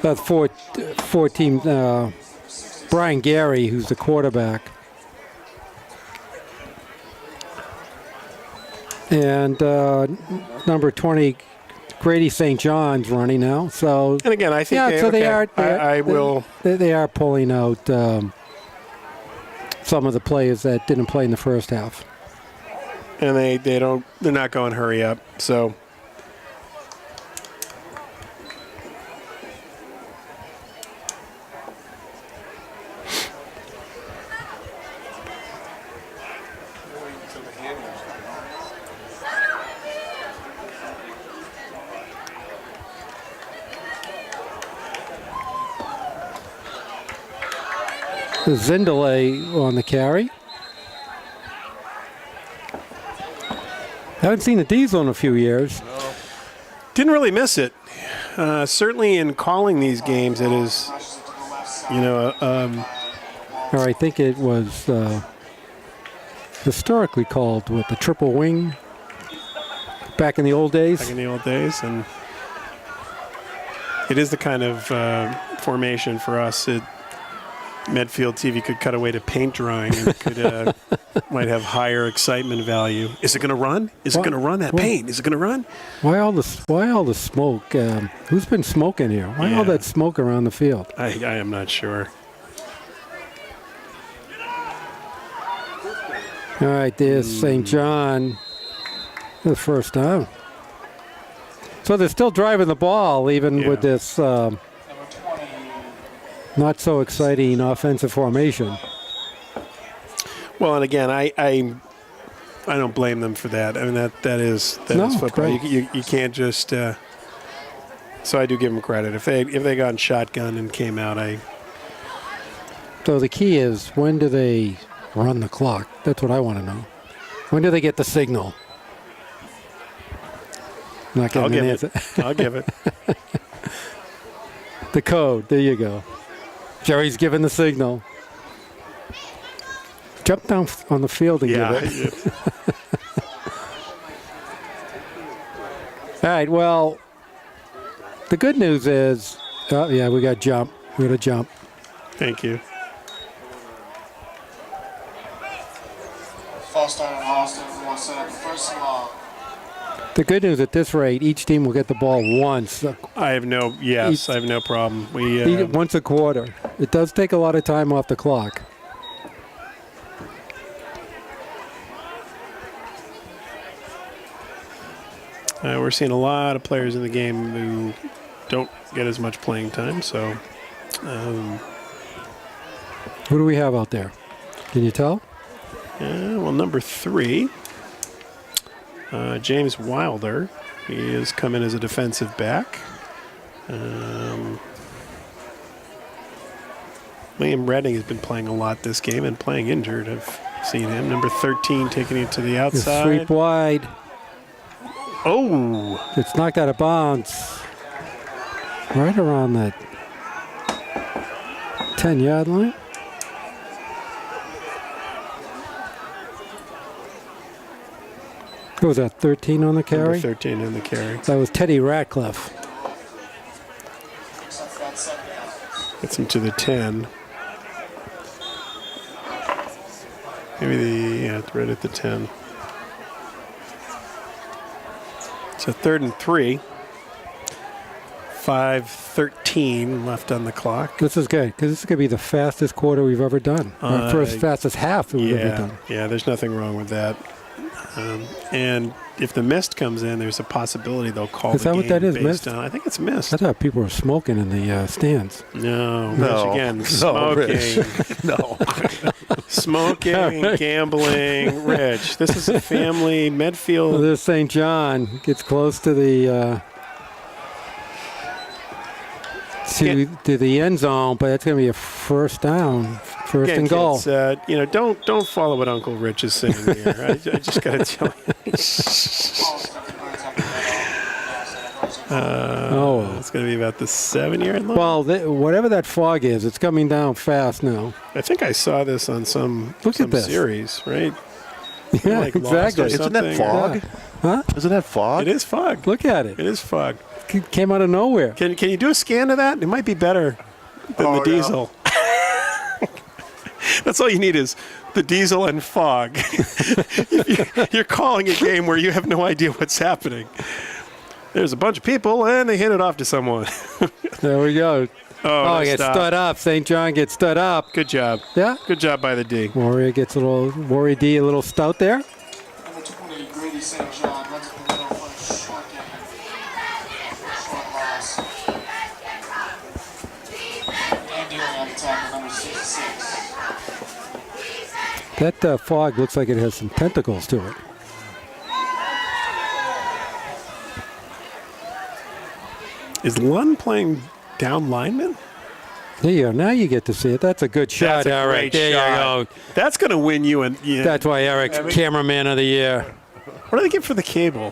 That's 14, Brian Gary, who's the quarterback. And number 20, Grady St. John's running now. So, and again, I think they are pulling out some of the players that didn't play in the first half. and they're not going hurry up. So Zindale on the carry. Haven't seen a Diesel in a few years. didn't really miss it. Certainly in calling these games, it is, Or I think it was historically called with the triple wing back in the old days. back in the old days, and it is the kind of formation for us. Medfield TV could cut away to paint drying and could might have higher excitement value. Is it going to run? Is it going to run that paint? Is it going to run? Why all the smoke? Who's been smoking here? Why all that smoke around the field? I am not sure. All right, there's St. John. The first down. So they're still driving the ball even with this not so exciting offensive formation. Well, and again, I don't blame them for that. I mean that is football. You can't just. So I do give them credit if they got shotgun and came out. So the key is, when do they run the clock? That's what I want to know. When do they get the signal? I'll give it. I'll give it. The code. There you go. Jerry's giving the signal. Jump down on the field and give it. All right, well, the good news is, we got jump. We got a jump. Thank you. False start on Holliston. We want to set up the first and long. The good news, at this rate, each team will get the ball once. I have no problem. Once a quarter. It does take a lot of time off the clock. We're seeing a lot of players in the game who don't get as much playing time. So, who do we have out there? Can you tell? Well, number 3. James Wilder, he has come in as a defensive back. Liam Redding has been playing a lot this game and playing injured. I've seen him. Number 13 taking it to the outside. Sweep wide. Oh! It's knocked out of bounds. Right around that 10-yard line. What was that, 13 on the carry? Number 13 on the carry. That was Teddy Ratcliffe. Gets him to the 10. Maybe it's right at the 10. So 3rd and 3. 5:13 left on the clock. This is good, because this is going to be the fastest quarter we've ever done. Or first fastest half we've ever done. Yeah, there's nothing wrong with that. And if the mist comes in, there's a possibility they'll call Is the that game what that is, based mist? on. I think it's mist. I thought people were smoking in the stands. No, No. Rich, again, No, smoking. Rich. No. Smoking, gambling, Rich. This is a family. Medfield. Well, this St. John gets close to the to the end zone, but it's going to be a first down, first Again, and goal. kids, don't follow what Uncle Rich is saying here. I just got to tell you. It's going to be about the 7-yard line. Well, whatever that fog is, it's coming down fast now. I think I saw this on some Look at this. series, right? Yeah, Like Lost exactly. or Isn't that something. fog? Yeah. Huh? Isn't that fog? It is fog. Look at it. It is fog. It came out of nowhere. Can you do a scan of that? It might be better than the diesel. That's all you need is the diesel and fog. You're calling a game where you have no idea what's happening. There's a bunch of people, and they hand it off to someone. There we go. Oh, It gets stop. stood up. St. John gets stood up. Good job. Yeah. Good job by the D. Warrior gets Warrior D a little stout there. Number 28, St. John runs up the middle for a short gain. Short loss. And dealing on the tackle, number 66. That fog looks like it has some tentacles to it. Is Lund playing down lineman? There you go. Now you get to see it. That's a good shot, That's a Eric. great There shot. you go. That's going to win you. That's why Eric's cameraman of the year. What do they give for the cable?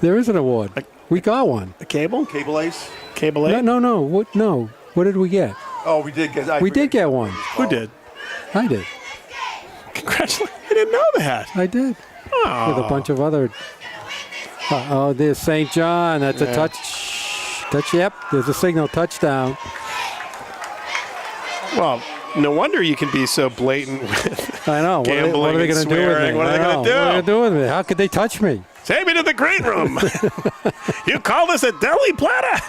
There is an award. We got one. A cable? Cable Ace? Cable 8? No. What? No. What did we get? Oh, we did get. We did get one. Who did? I did. Congratulations. I didn't know that. I did. Oh. With a bunch of other. Oh, there's St. John. That's a touch. Yep. There's a signal touchdown. Well, no wonder you can be so blatant with I know. gambling What are they and going to do with me? swearing. What are they going to do? What are they going to do with me? How could they touch me? Take me to the green room. You call this a deli platter?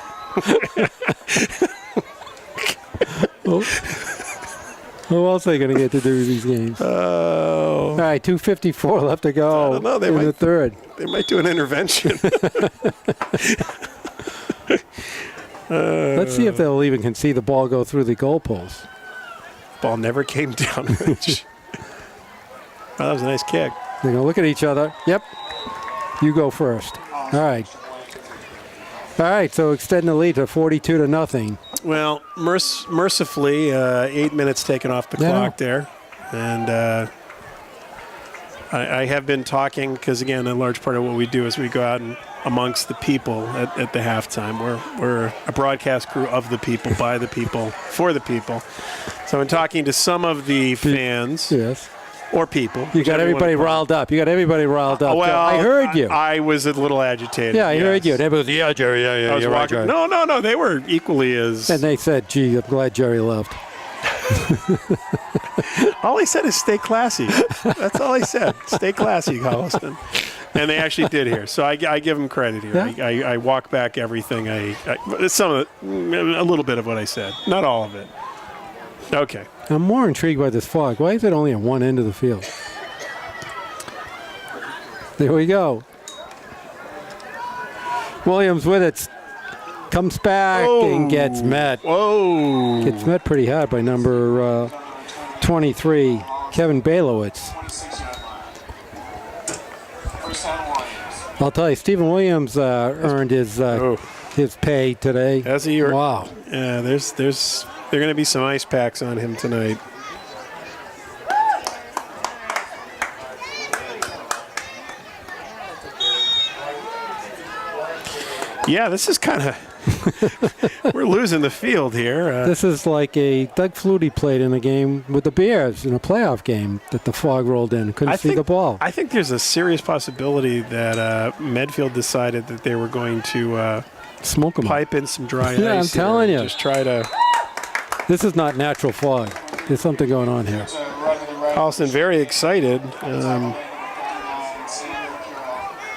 Who else are they going to get to do these games? All right, 2:54 left to go I don't know, they in might- the third. They might do an intervention. Let's see if they'll even can see the ball go through the goalpost. Ball never came down. Rich. Well, that was a nice kick. They're going to look at each other. Yep. You go first. All right. All right, so extend the lead to 42-0. Well, mercifully, 8 minutes taken off the clock there. And I have been talking because, again, a large part of what we do is we go out and amongst the people at the halftime. We're a broadcast crew of the people, by the people, for the people. So I'm talking to some of the fans Yes. or people. You got everybody riled up. Well, I heard you. I was a little agitated. Yeah, I yes. heard you. And everybody was, yeah, Jerry, yeah, I was you're right, walking. Jerry. No. They were equally as. And they said, gee, I'm glad Jerry left. All he said is stay classy. That's all he said. Stay classy, Holliston. And they actually did here. So I give them credit here. Yeah. I walk back everything. Some of it, a little bit of what I said. Not all of it. Okay. I'm more intrigued by this fog. Why is it only on one end of the field? There we go. Williams with it. Comes back and gets met. Whoa. Gets met pretty hard by number 23, Kevin Bailowitz. I'll tell you, Stephen Williams earned his pay today. Has he? Wow. Yeah, there are going to be some ice packs on him tonight. Yeah, this is kind of we're losing the field here. This is like a Doug Flutie played in a game with the Bears in a playoff game that the fog rolled in. Couldn't see the ball. I think there's a serious possibility that Medfield decided that they were going to smoke them. Pipe in some dry ice. Yeah, I'm telling you. Just try to. This is not natural fog. There's something going on here. Holliston very excited.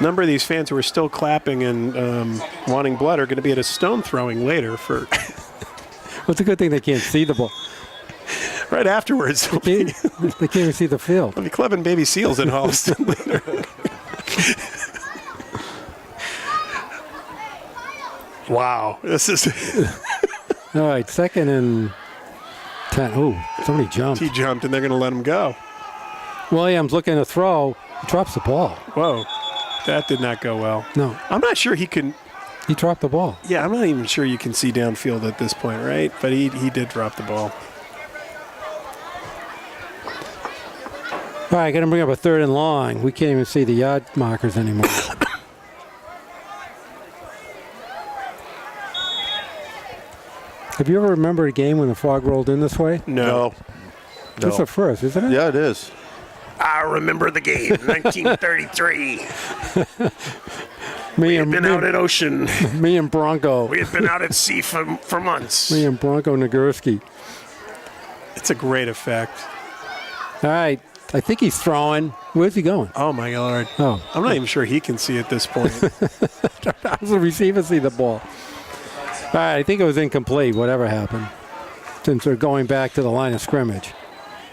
Number of these fans who are still clapping and wanting blood are going to be at a stone throwing later for. Well, it's a good thing they can't see the ball. Right afterwards. They can't even see the field. They'll be clubbing baby seals in Holliston later. Wow. This is. All right, 2nd and 10. Oh, somebody jumped. He jumped, and they're going to let him go. Williams looking to throw. Drops the ball. Whoa. That did not go well. No. I'm not sure he can. He dropped the ball. Yeah, I'm not even sure you can see downfield at this point, right? But he did drop the ball. All right, going to bring up a 3rd and long. We can't even see the yard markers anymore. Have you ever remembered a game when the fog rolled in this way? No. It's a first, isn't it? Yeah, it is. I remember the game, 1933. Me We've been out at Ocean. Me and Bronco. We had been out at sea for months. Me and Bronco Nagurski. It's a great effect. All right. I think he's throwing. Where's he going? Oh, my Lord. Oh. I'm not even sure he can see at this point. How does the receiver see the ball? All right. I think it was incomplete, whatever happened, since they're going back to the line of scrimmage.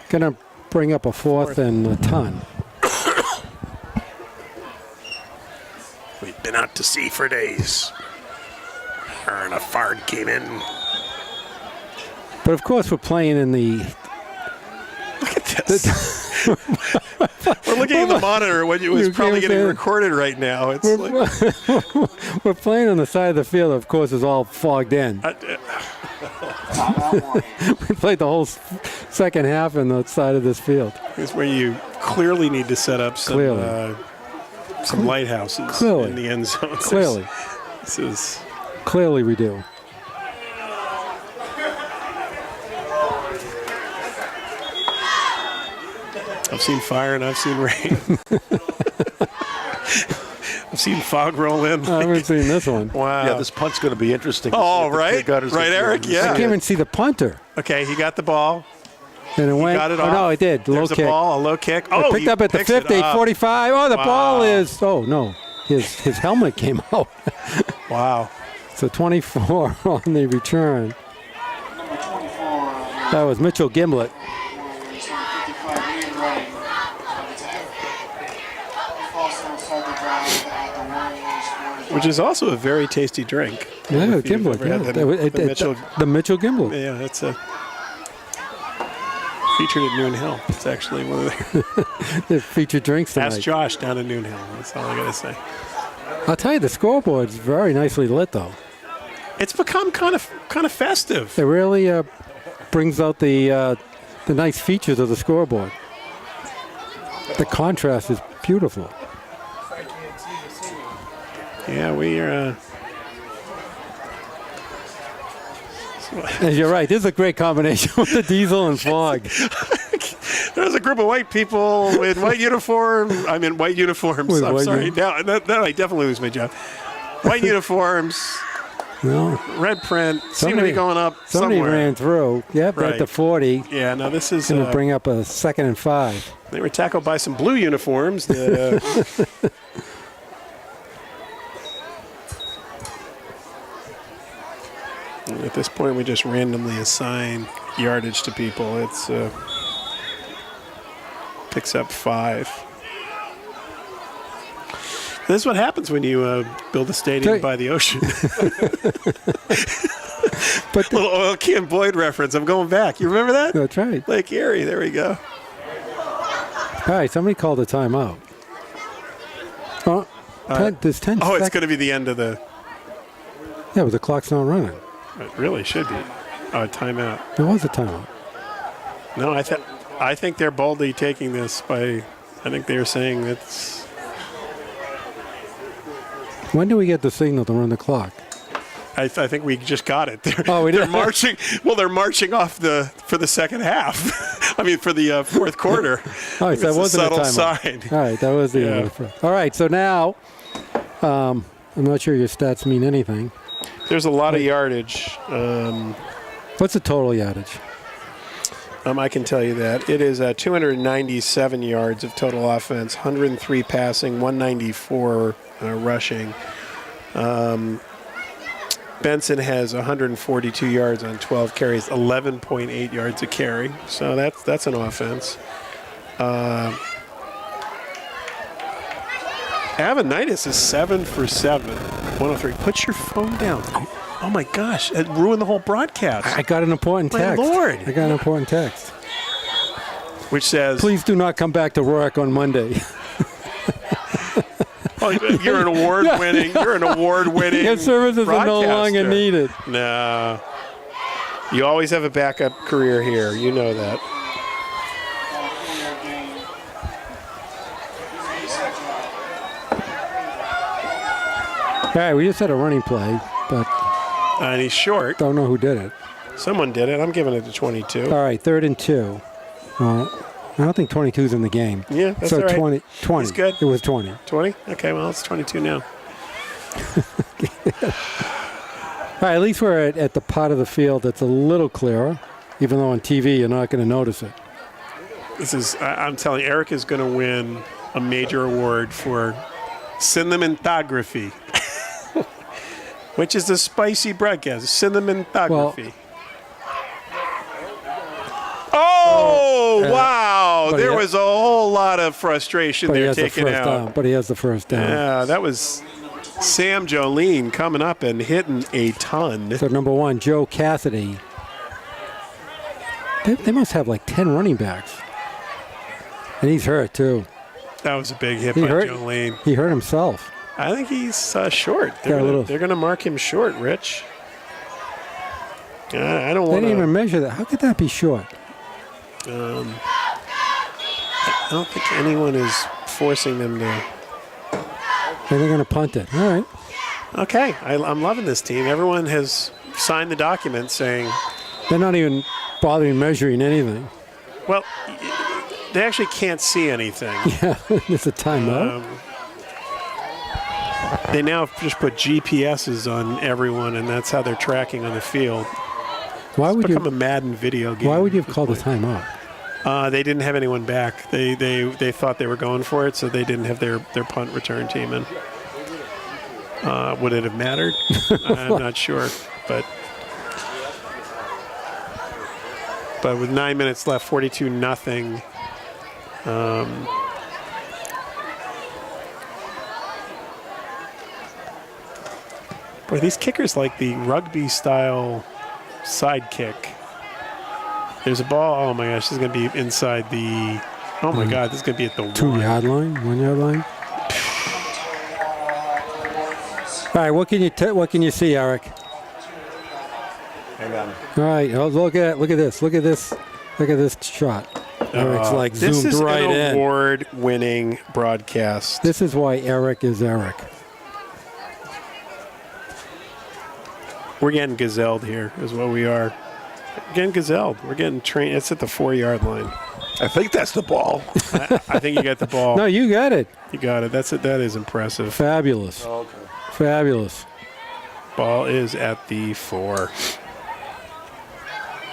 Going to bring up a 4th and a ton. been out to sea for days. And a fart came in. But of course, we're playing in the. Look at this. We're looking at the monitor when it was probably getting recorded right now. It's like, we're playing on the side of the field. Of course, it's all fogged in. We played the whole second half on the side of this field. it's where you clearly need to set up some lighthouses in the end zone. Clearly. This is. Clearly, we do. I've seen fire and I've seen rain. I've seen fog roll in. I haven't seen this one. Wow. Yeah, this punt's going to be interesting. Oh, right. Right, Eric? Yeah. I can't even see the punter. Okay, he got the ball. And it went. Got it oh, off. no, it did. Low There's kick. a ball, a low kick. Oh, It picked up at the 50, 45. Oh, the ball is. Oh, no. His helmet came out. Wow. So 24 on the return. That was Mitchell Gimblett. Which is also a very tasty drink. Yeah, If you've Gimblett. ever had Yeah. The Mitchell Gimblett. Yeah, it's a featured at Noon Hill. It's actually one of The featured drinks tonight. Ask Josh down at Noon Hill. That's all I gotta say. I'll tell you, the scoreboard's very nicely lit, though. It's become kind of festive. It really brings out the nice features of the scoreboard. The contrast is beautiful. Yeah, we are. And you're right. This is a great combination with the diesel and fog. There's a group of white people in white uniforms. I'm in white uniforms. With I'm white sorry. Now I definitely lose my job. White uniforms, No, red print, seem to be going up somebody somewhere. ran through. Yep, Right. at the 40. Yeah, no, this is. Going to bring up a 2nd and 5. They were tackled by some blue uniforms. At this point, we just randomly assign yardage to people. It's picks up 5. This is what happens when you build a stadium by the ocean. But Little oil can Boyd reference. I'm going back. You remember that? that's right. Lake Erie. There we go. All right, somebody called a timeout. Oh, there's 10 Oh, it's seconds. going to be the end of the. Yeah, but the clock's not running. It really should be. Oh, timeout. There was a timeout. No, I think they're boldly taking this by. I think they're saying it's. When do we get the signal to run the clock? I think we just got it. We They're did? marching. Well, they're marching off for the second half. I mean, for the fourth quarter. All right, so that It's a wasn't a subtle timeout. sign. All right, that was the Yeah. end of the first. All right, so now, I'm not sure your stats mean anything. There's a lot of yardage. What's the total yardage? I can tell you that. It is 297 yards of total offense, 103 passing, 194 rushing. Benson has 142 yards on 12 carries, 11.8 yards a carry. So that's an offense. Avanitis is 7 for 7, 103. Put your phone down. Oh my gosh, it ruined the whole broadcast. I got an important My text. Lord. I got an important text. Which says, Please do not come back to work on Monday. oh, you're an award-winning. You're an award-winning. Your services are no longer broadcaster. needed. No. You always have a backup career here. You know that. All right, we just had a running play, but And he's short. don't know who did it. Someone did it. I'm giving it to 22. All right, 3rd and 2. Well, I don't think 22's in the game. Yeah, that's so all right. 20. He's good. It was 20. 20? Okay, well, it's 22 now. All right, at least we're at the part of the field that's a little clearer, even though on TV you're not going to notice it. This is, I'm telling you, Eric is going to win a major award for cinematography, which is a spicy broadcast. Cinematography. Oh, wow. but There he- was a whole lot of frustration But he there has the taken first out. down. But he has the first down. Yeah, that was Sam Jolene coming up and hitting a ton. So number 1, Joe Cassidy. They must have like 10 running backs. And he's hurt, too. That was a big hit by Jolene. He hurt himself. I think he's short. They're going to mark him short, Rich. I don't want to. They didn't even measure that. How could that be short? I don't think anyone is forcing them to. They're going to punt it. All right. Okay. I'm loving this team. Everyone has signed the document saying. They're not even bothering measuring anything. Well, they actually can't see anything. Yeah, it's a timeout. They now just put GPSs on everyone, and that's how they're tracking on the field. Why would it's become a Madden video game. Why would you have called a timeout? They didn't have anyone back. They thought they were going for it, so they didn't have their punt return team in. Would it have mattered? I'm not sure, but with 9 minutes left, 42-0. Boy, these kickers like the rugby-style sidekick. There's a ball. Oh, my gosh. This is going to be inside the – oh, my God. This is going to be at the 2-yard line, 1-yard line. All right, what can you see, Eric? Hang on. All right, look at this. Look at this shot. Eric's like zoomed right in. This is an award-winning broadcast. This is why Eric is Eric. We're getting gazelled here is what we are. We're getting gazelled. We're getting trained. It's at the 4-yard line. I think that's the ball. I think you got the ball. No, you got it. You got it. That is impressive. Fabulous. Oh, okay. Fabulous. Ball is at the 4.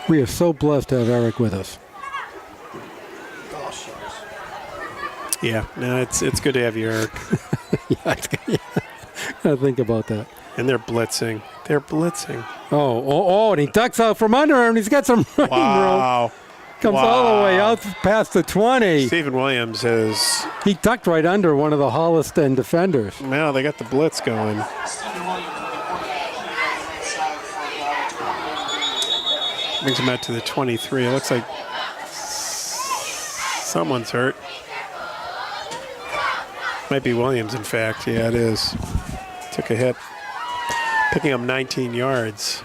We are so blessed to have Eric with us. Yeah, no, it's good to have you, Eric. Yeah, I think about that. And they're blitzing. Oh, and he ducks out from under him. He's got some running room. Comes all the way out past the 20. Stephen Williams has... He ducked right under one of the Holliston defenders. Now they got the blitz going. Brings him out to the 23. It looks like someone's hurt. Might be Williams, in fact. Yeah, it is. Took a hit. Picking up 19 yards.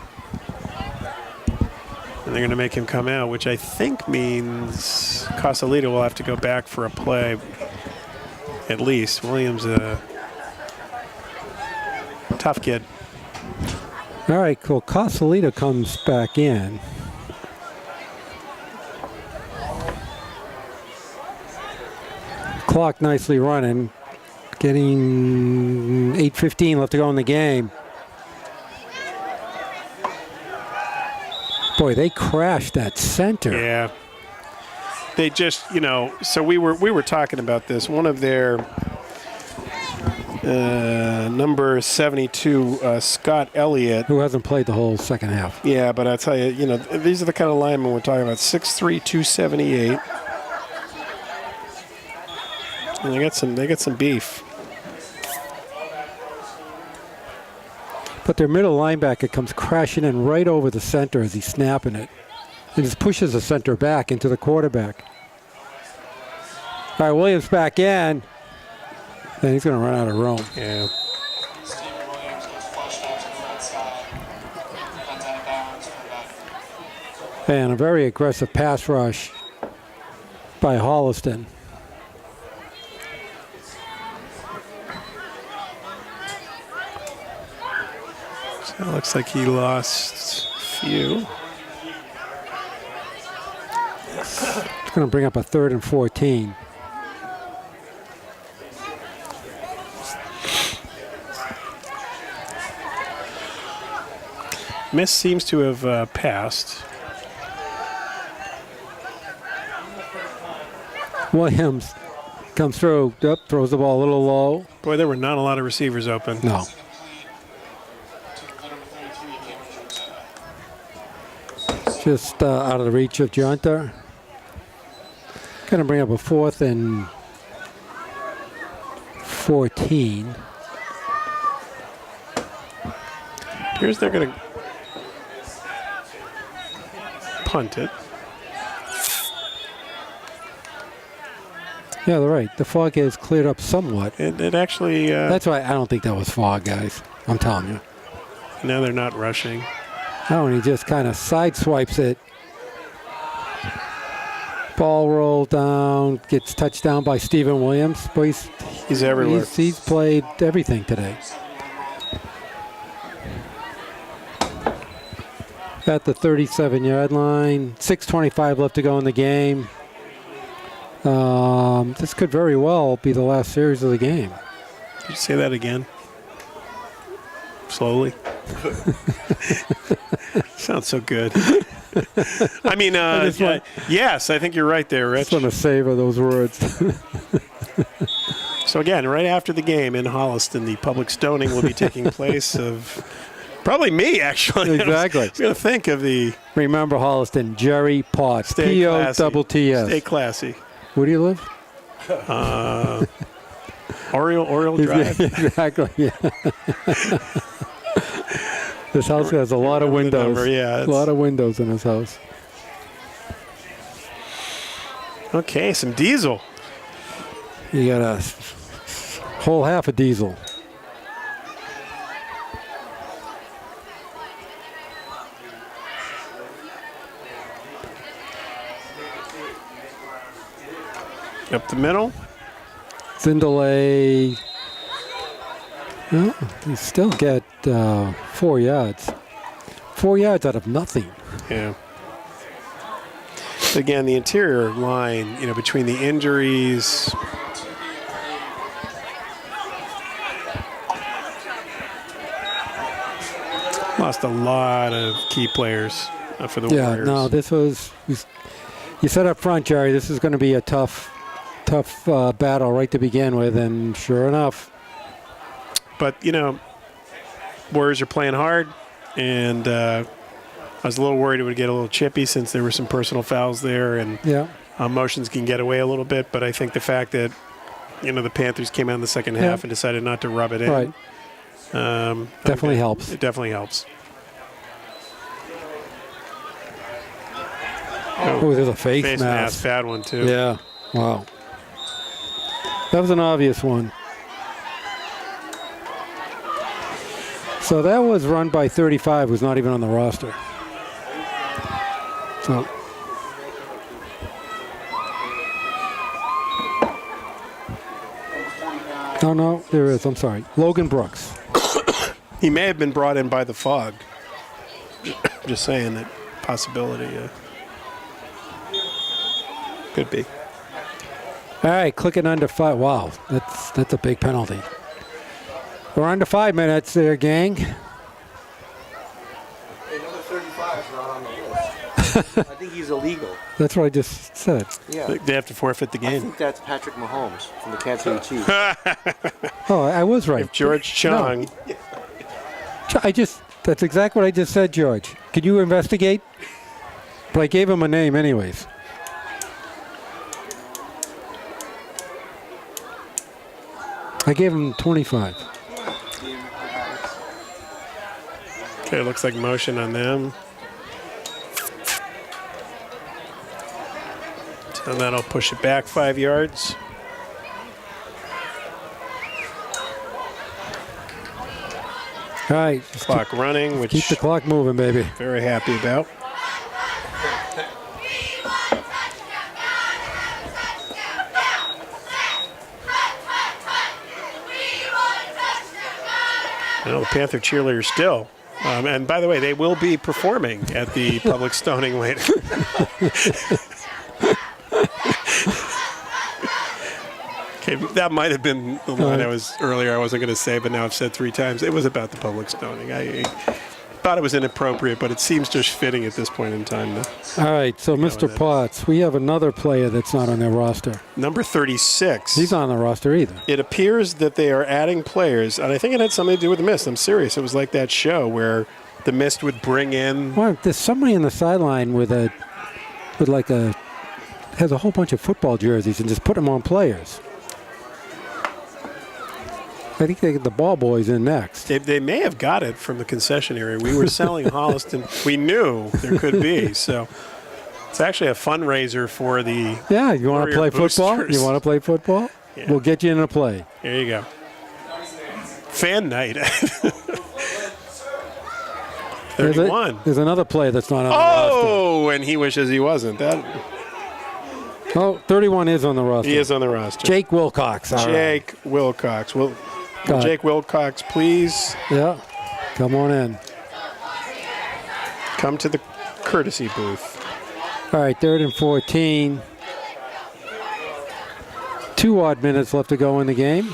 And they're going to make him come out, which I think means Casalito will have to go back for a play. At least. Williams, tough kid. All right, cool. Casalito comes back in. Clock nicely running. Getting 8:15 left to go in the game. Boy, they crashed that center. Yeah. They just, so we were talking about this. One of their number 72, Scott Elliott. Who hasn't played the whole second half. Yeah, but I tell you, these are the kind of linemen we're talking about. 6'3", 278. And they got some beef. But their middle linebacker comes crashing in right over the center as he's snapping it. And just pushes the center back into the quarterback. All right, Williams back in. Then he's going to run out of room. Yeah. And a very aggressive pass rush by Holliston. So it looks like he lost a few. It's going to bring up a 3rd and 14. Miss seems to have passed. Williams comes through, throws the ball a little low. Boy, there were not a lot of receivers open. No. Just out of the reach of Junta. Going to bring up a 4th and 14. Here's they're going to punt it. Yeah, they're right. The fog has cleared up somewhat. It actually... That's why I don't think that was fog, guys. I'm telling you. now they're not rushing. Oh, and he just kind of sideswipes it. Ball rolled down, gets touched down by Stephen Williams. But He's everywhere. He's played everything today. At the 37-yard line, 6:25 left to go in the game. This could very well be the last series of the game. Did you say that again? Slowly. Sounds so good. I mean, yes, I think you're right there, Rich. I just want to savor those words. So again, right after the game in Holliston, the public stoning will be taking place of probably me, actually. Exactly. I was going to think of the... Remember Holliston, Jerry Potts, Stay classy. P-O-T-T-S. Stay classy. Where do you live? Oriole Drive. Exactly, yeah. This house has a lot of windows. Number, yeah, a lot of windows in this house. Okay, some diesel. You got a whole half a diesel. Up the middle. Zindalay. Well, you still get 4 yards. 4 yards out of nothing. Yeah. Again, the interior line, between the injuries. Lost a lot of key players for the Warriors. Yeah, no, this was, you said up front, Jerry, this is going to be a tough battle right to begin with, and sure enough. But, Warriors are playing hard, and I was a little worried it would get a little chippy since there were some personal fouls there, and emotions can get away a little bit. But I think the fact that, the Panthers came out in the second half and decided not to rub it in. Right. Definitely helps. It definitely helps. Oh, there's a face mask. Bad one, too. Yeah. Wow. That was an obvious one. So that was run by 35, who's not even on the roster. So. Oh, no, there is. I'm sorry. Logan Brooks. He may have been brought in by the fog. Just saying that possibility. Could be. All right, clicking under 5. Wow, that's a big penalty. We're under 5 minutes there, gang. Hey, number 35 is not on the list. I think he's illegal. That's what I just said. Yeah. They have to forfeit the I game. think that's Patrick Mahomes from the Kansas City Chiefs. Oh, I was right. If George Chung. No. That's exactly what I just said, George. Could you investigate? But I gave him a name anyways. I gave him 25. Okay, looks like motion on them. So that'll push it back 5 yards. All right. Clock running, which Keep the clock moving, baby. very happy about. Well, the Panther cheerleaders still. And by the way, they will be performing at the public stoning later. Okay, that might have been the line I wasn't going to say, but now I've said 3 times. It was about the public stoning. I thought it was inappropriate, but it seems just fitting at this point in time. All right, so Mr. Potts, we have another player that's not on their roster. Number 36. He's not on the roster either. It appears that they are adding players, and I think it had something to do with the Mist. I'm serious. It was like that show where the Mist would bring in... Well, there's somebody on the sideline has a whole bunch of football jerseys and just put them on players. I think they get the ball boys in next. They may have got it from the concession area. We were selling Holliston. We knew there could be. So it's actually a fundraiser for the Yeah, you want to play Warrior football? boosters. You want to play football? Yeah. We'll get you in a play. There you go. Fan night. 31. There's another play that's not on the roster. Oh, and he wishes he wasn't. That Oh, 31 is on the roster. he is on the roster. Jake Wilcox. All right. Jake Wilcox. Will Got it. Jake Wilcox please Yeah. Come on in. come to the courtesy booth? All right, 3rd and 14. 2 odd minutes left to go in the game.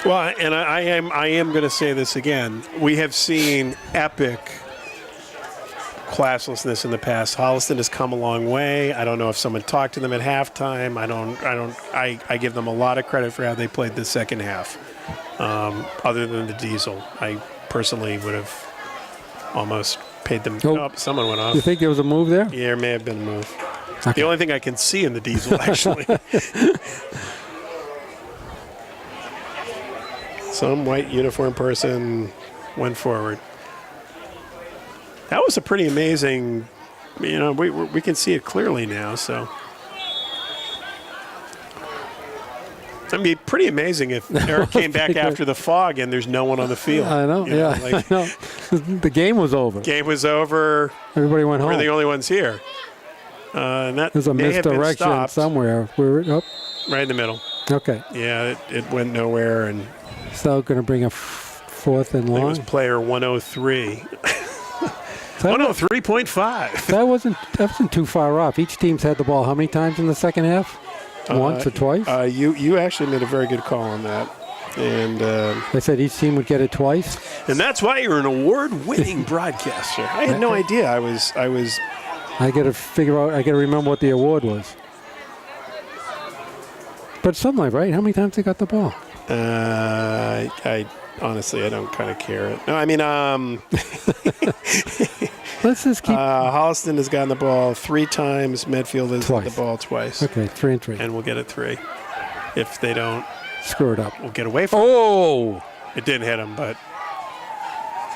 Well, and I am going to say this again. We have seen epic classlessness in the past. Holliston has come a long way. I don't know if someone talked to them at halftime. I give them a lot of credit for how they played the second half. Other than the diesel, I personally would have almost paid them. Oh. Someone went You off. think there was a move there? Yeah, there may have been a move. Okay. The only thing I can see in the diesel, actually. Some white uniform person went forward. That was a pretty amazing, we can see it clearly now, so. It'd be pretty amazing if Eric came back after the fog and there's no one on the field. I know, You know, yeah. like, I know. The game was over. game was over. Everybody went home. We're the only ones here. And that There's a may have been misdirection stopped somewhere. Oh, right in the middle. okay. Yeah, it went nowhere, and So going to bring a 4th and I think it long. was player 103. That, 103.5. that wasn't too far off. Each team's had the ball how many times in the second half? Once or twice? You actually made a very good call on that. And I said each team would get it twice. that's why you're an award-winning broadcaster. I had no idea. I was I got to figure out. I got to remember what the award was. But something like right. How many times they got the ball? I honestly, I don't kind of care. No, I mean, Let's just keep. Holliston has gotten the ball 3 times. Medfield has got the ball twice. Okay, 3 and 3. And we'll get it 3. If they don't, Screw it up. we'll get away from Oh! it. It didn't hit them, but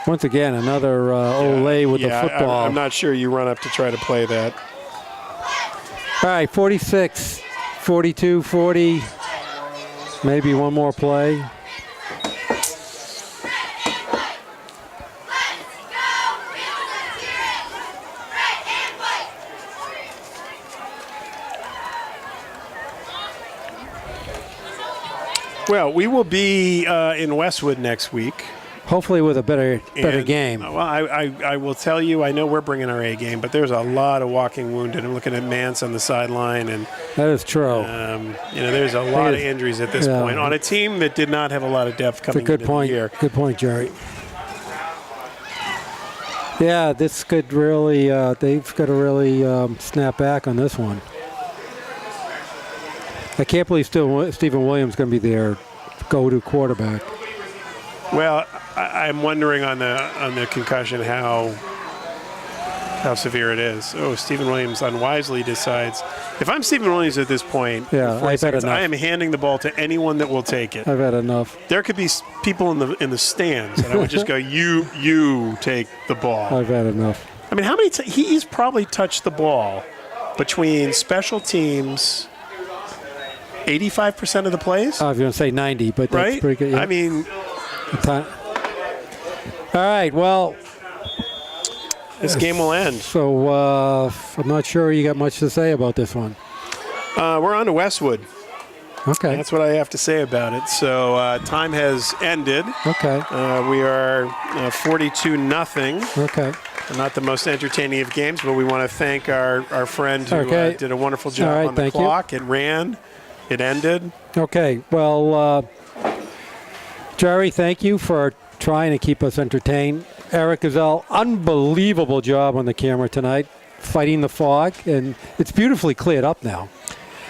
Once again, another Olay with the football. I'm not sure you run up to try to play that. All right, 46, 42, 40. Maybe one more play. Well, we will be in Westwood next week. Hopefully with a better And, game. Well, I will tell you, I know we're bringing our A game, but there's a lot of walking wounded. I'm looking at Mance on the sideline, and That is true. there's a lot of is. injuries at this Yeah. point on a team that did not have a lot of depth It's a coming good into point. the year. Good point, Jerry. Yeah, this could really, they've got to really snap back on this one. I can't believe Stephen Williams is going to be their go-to quarterback. Well, I'm wondering on the concussion how severe it is. Oh, Stephen Williams unwisely decides. If I'm Stephen Williams at this point, Yeah, in 40 I've had seconds, enough. I am handing the ball to anyone that will take it. I've had enough. There could be people in the stands, and I would just go, you take the ball. I've had enough. I mean, how many? He's probably touched the ball between special teams. 85% of the plays, I was going to say 90, but that's right? pretty good. Yeah. I mean, All right, well, this game will end. so I'm not sure you got much to say about this one. We're on to Westwood. Okay. That's what I have to say about it. So time has ended. Okay. We are 42-0. Okay. Not the most entertaining of games, but we want to thank our friend who Okay. did a wonderful job All right, on the thank you. clock. It ran. It ended. Okay. Well, Jerry, thank you for trying to keep us entertained. Eric Gazelle, unbelievable job on the camera tonight, fighting the fog, and it's beautifully cleared up now.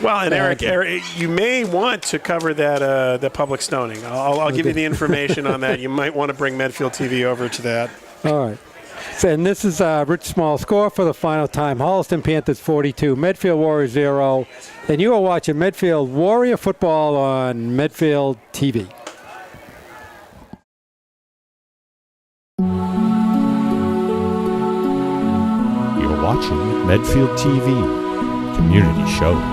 Well, and Thank Eric, you may want to cover that the public stoning. I'll give you the information on that. You might want to bring Medfield TV over to that. All right. So, and this is Rich Small score for the final time. Holliston Panthers 42, Medfield Warriors 0. And you are watching Medfield Warrior football on Medfield TV. watching Medfield TV, community show.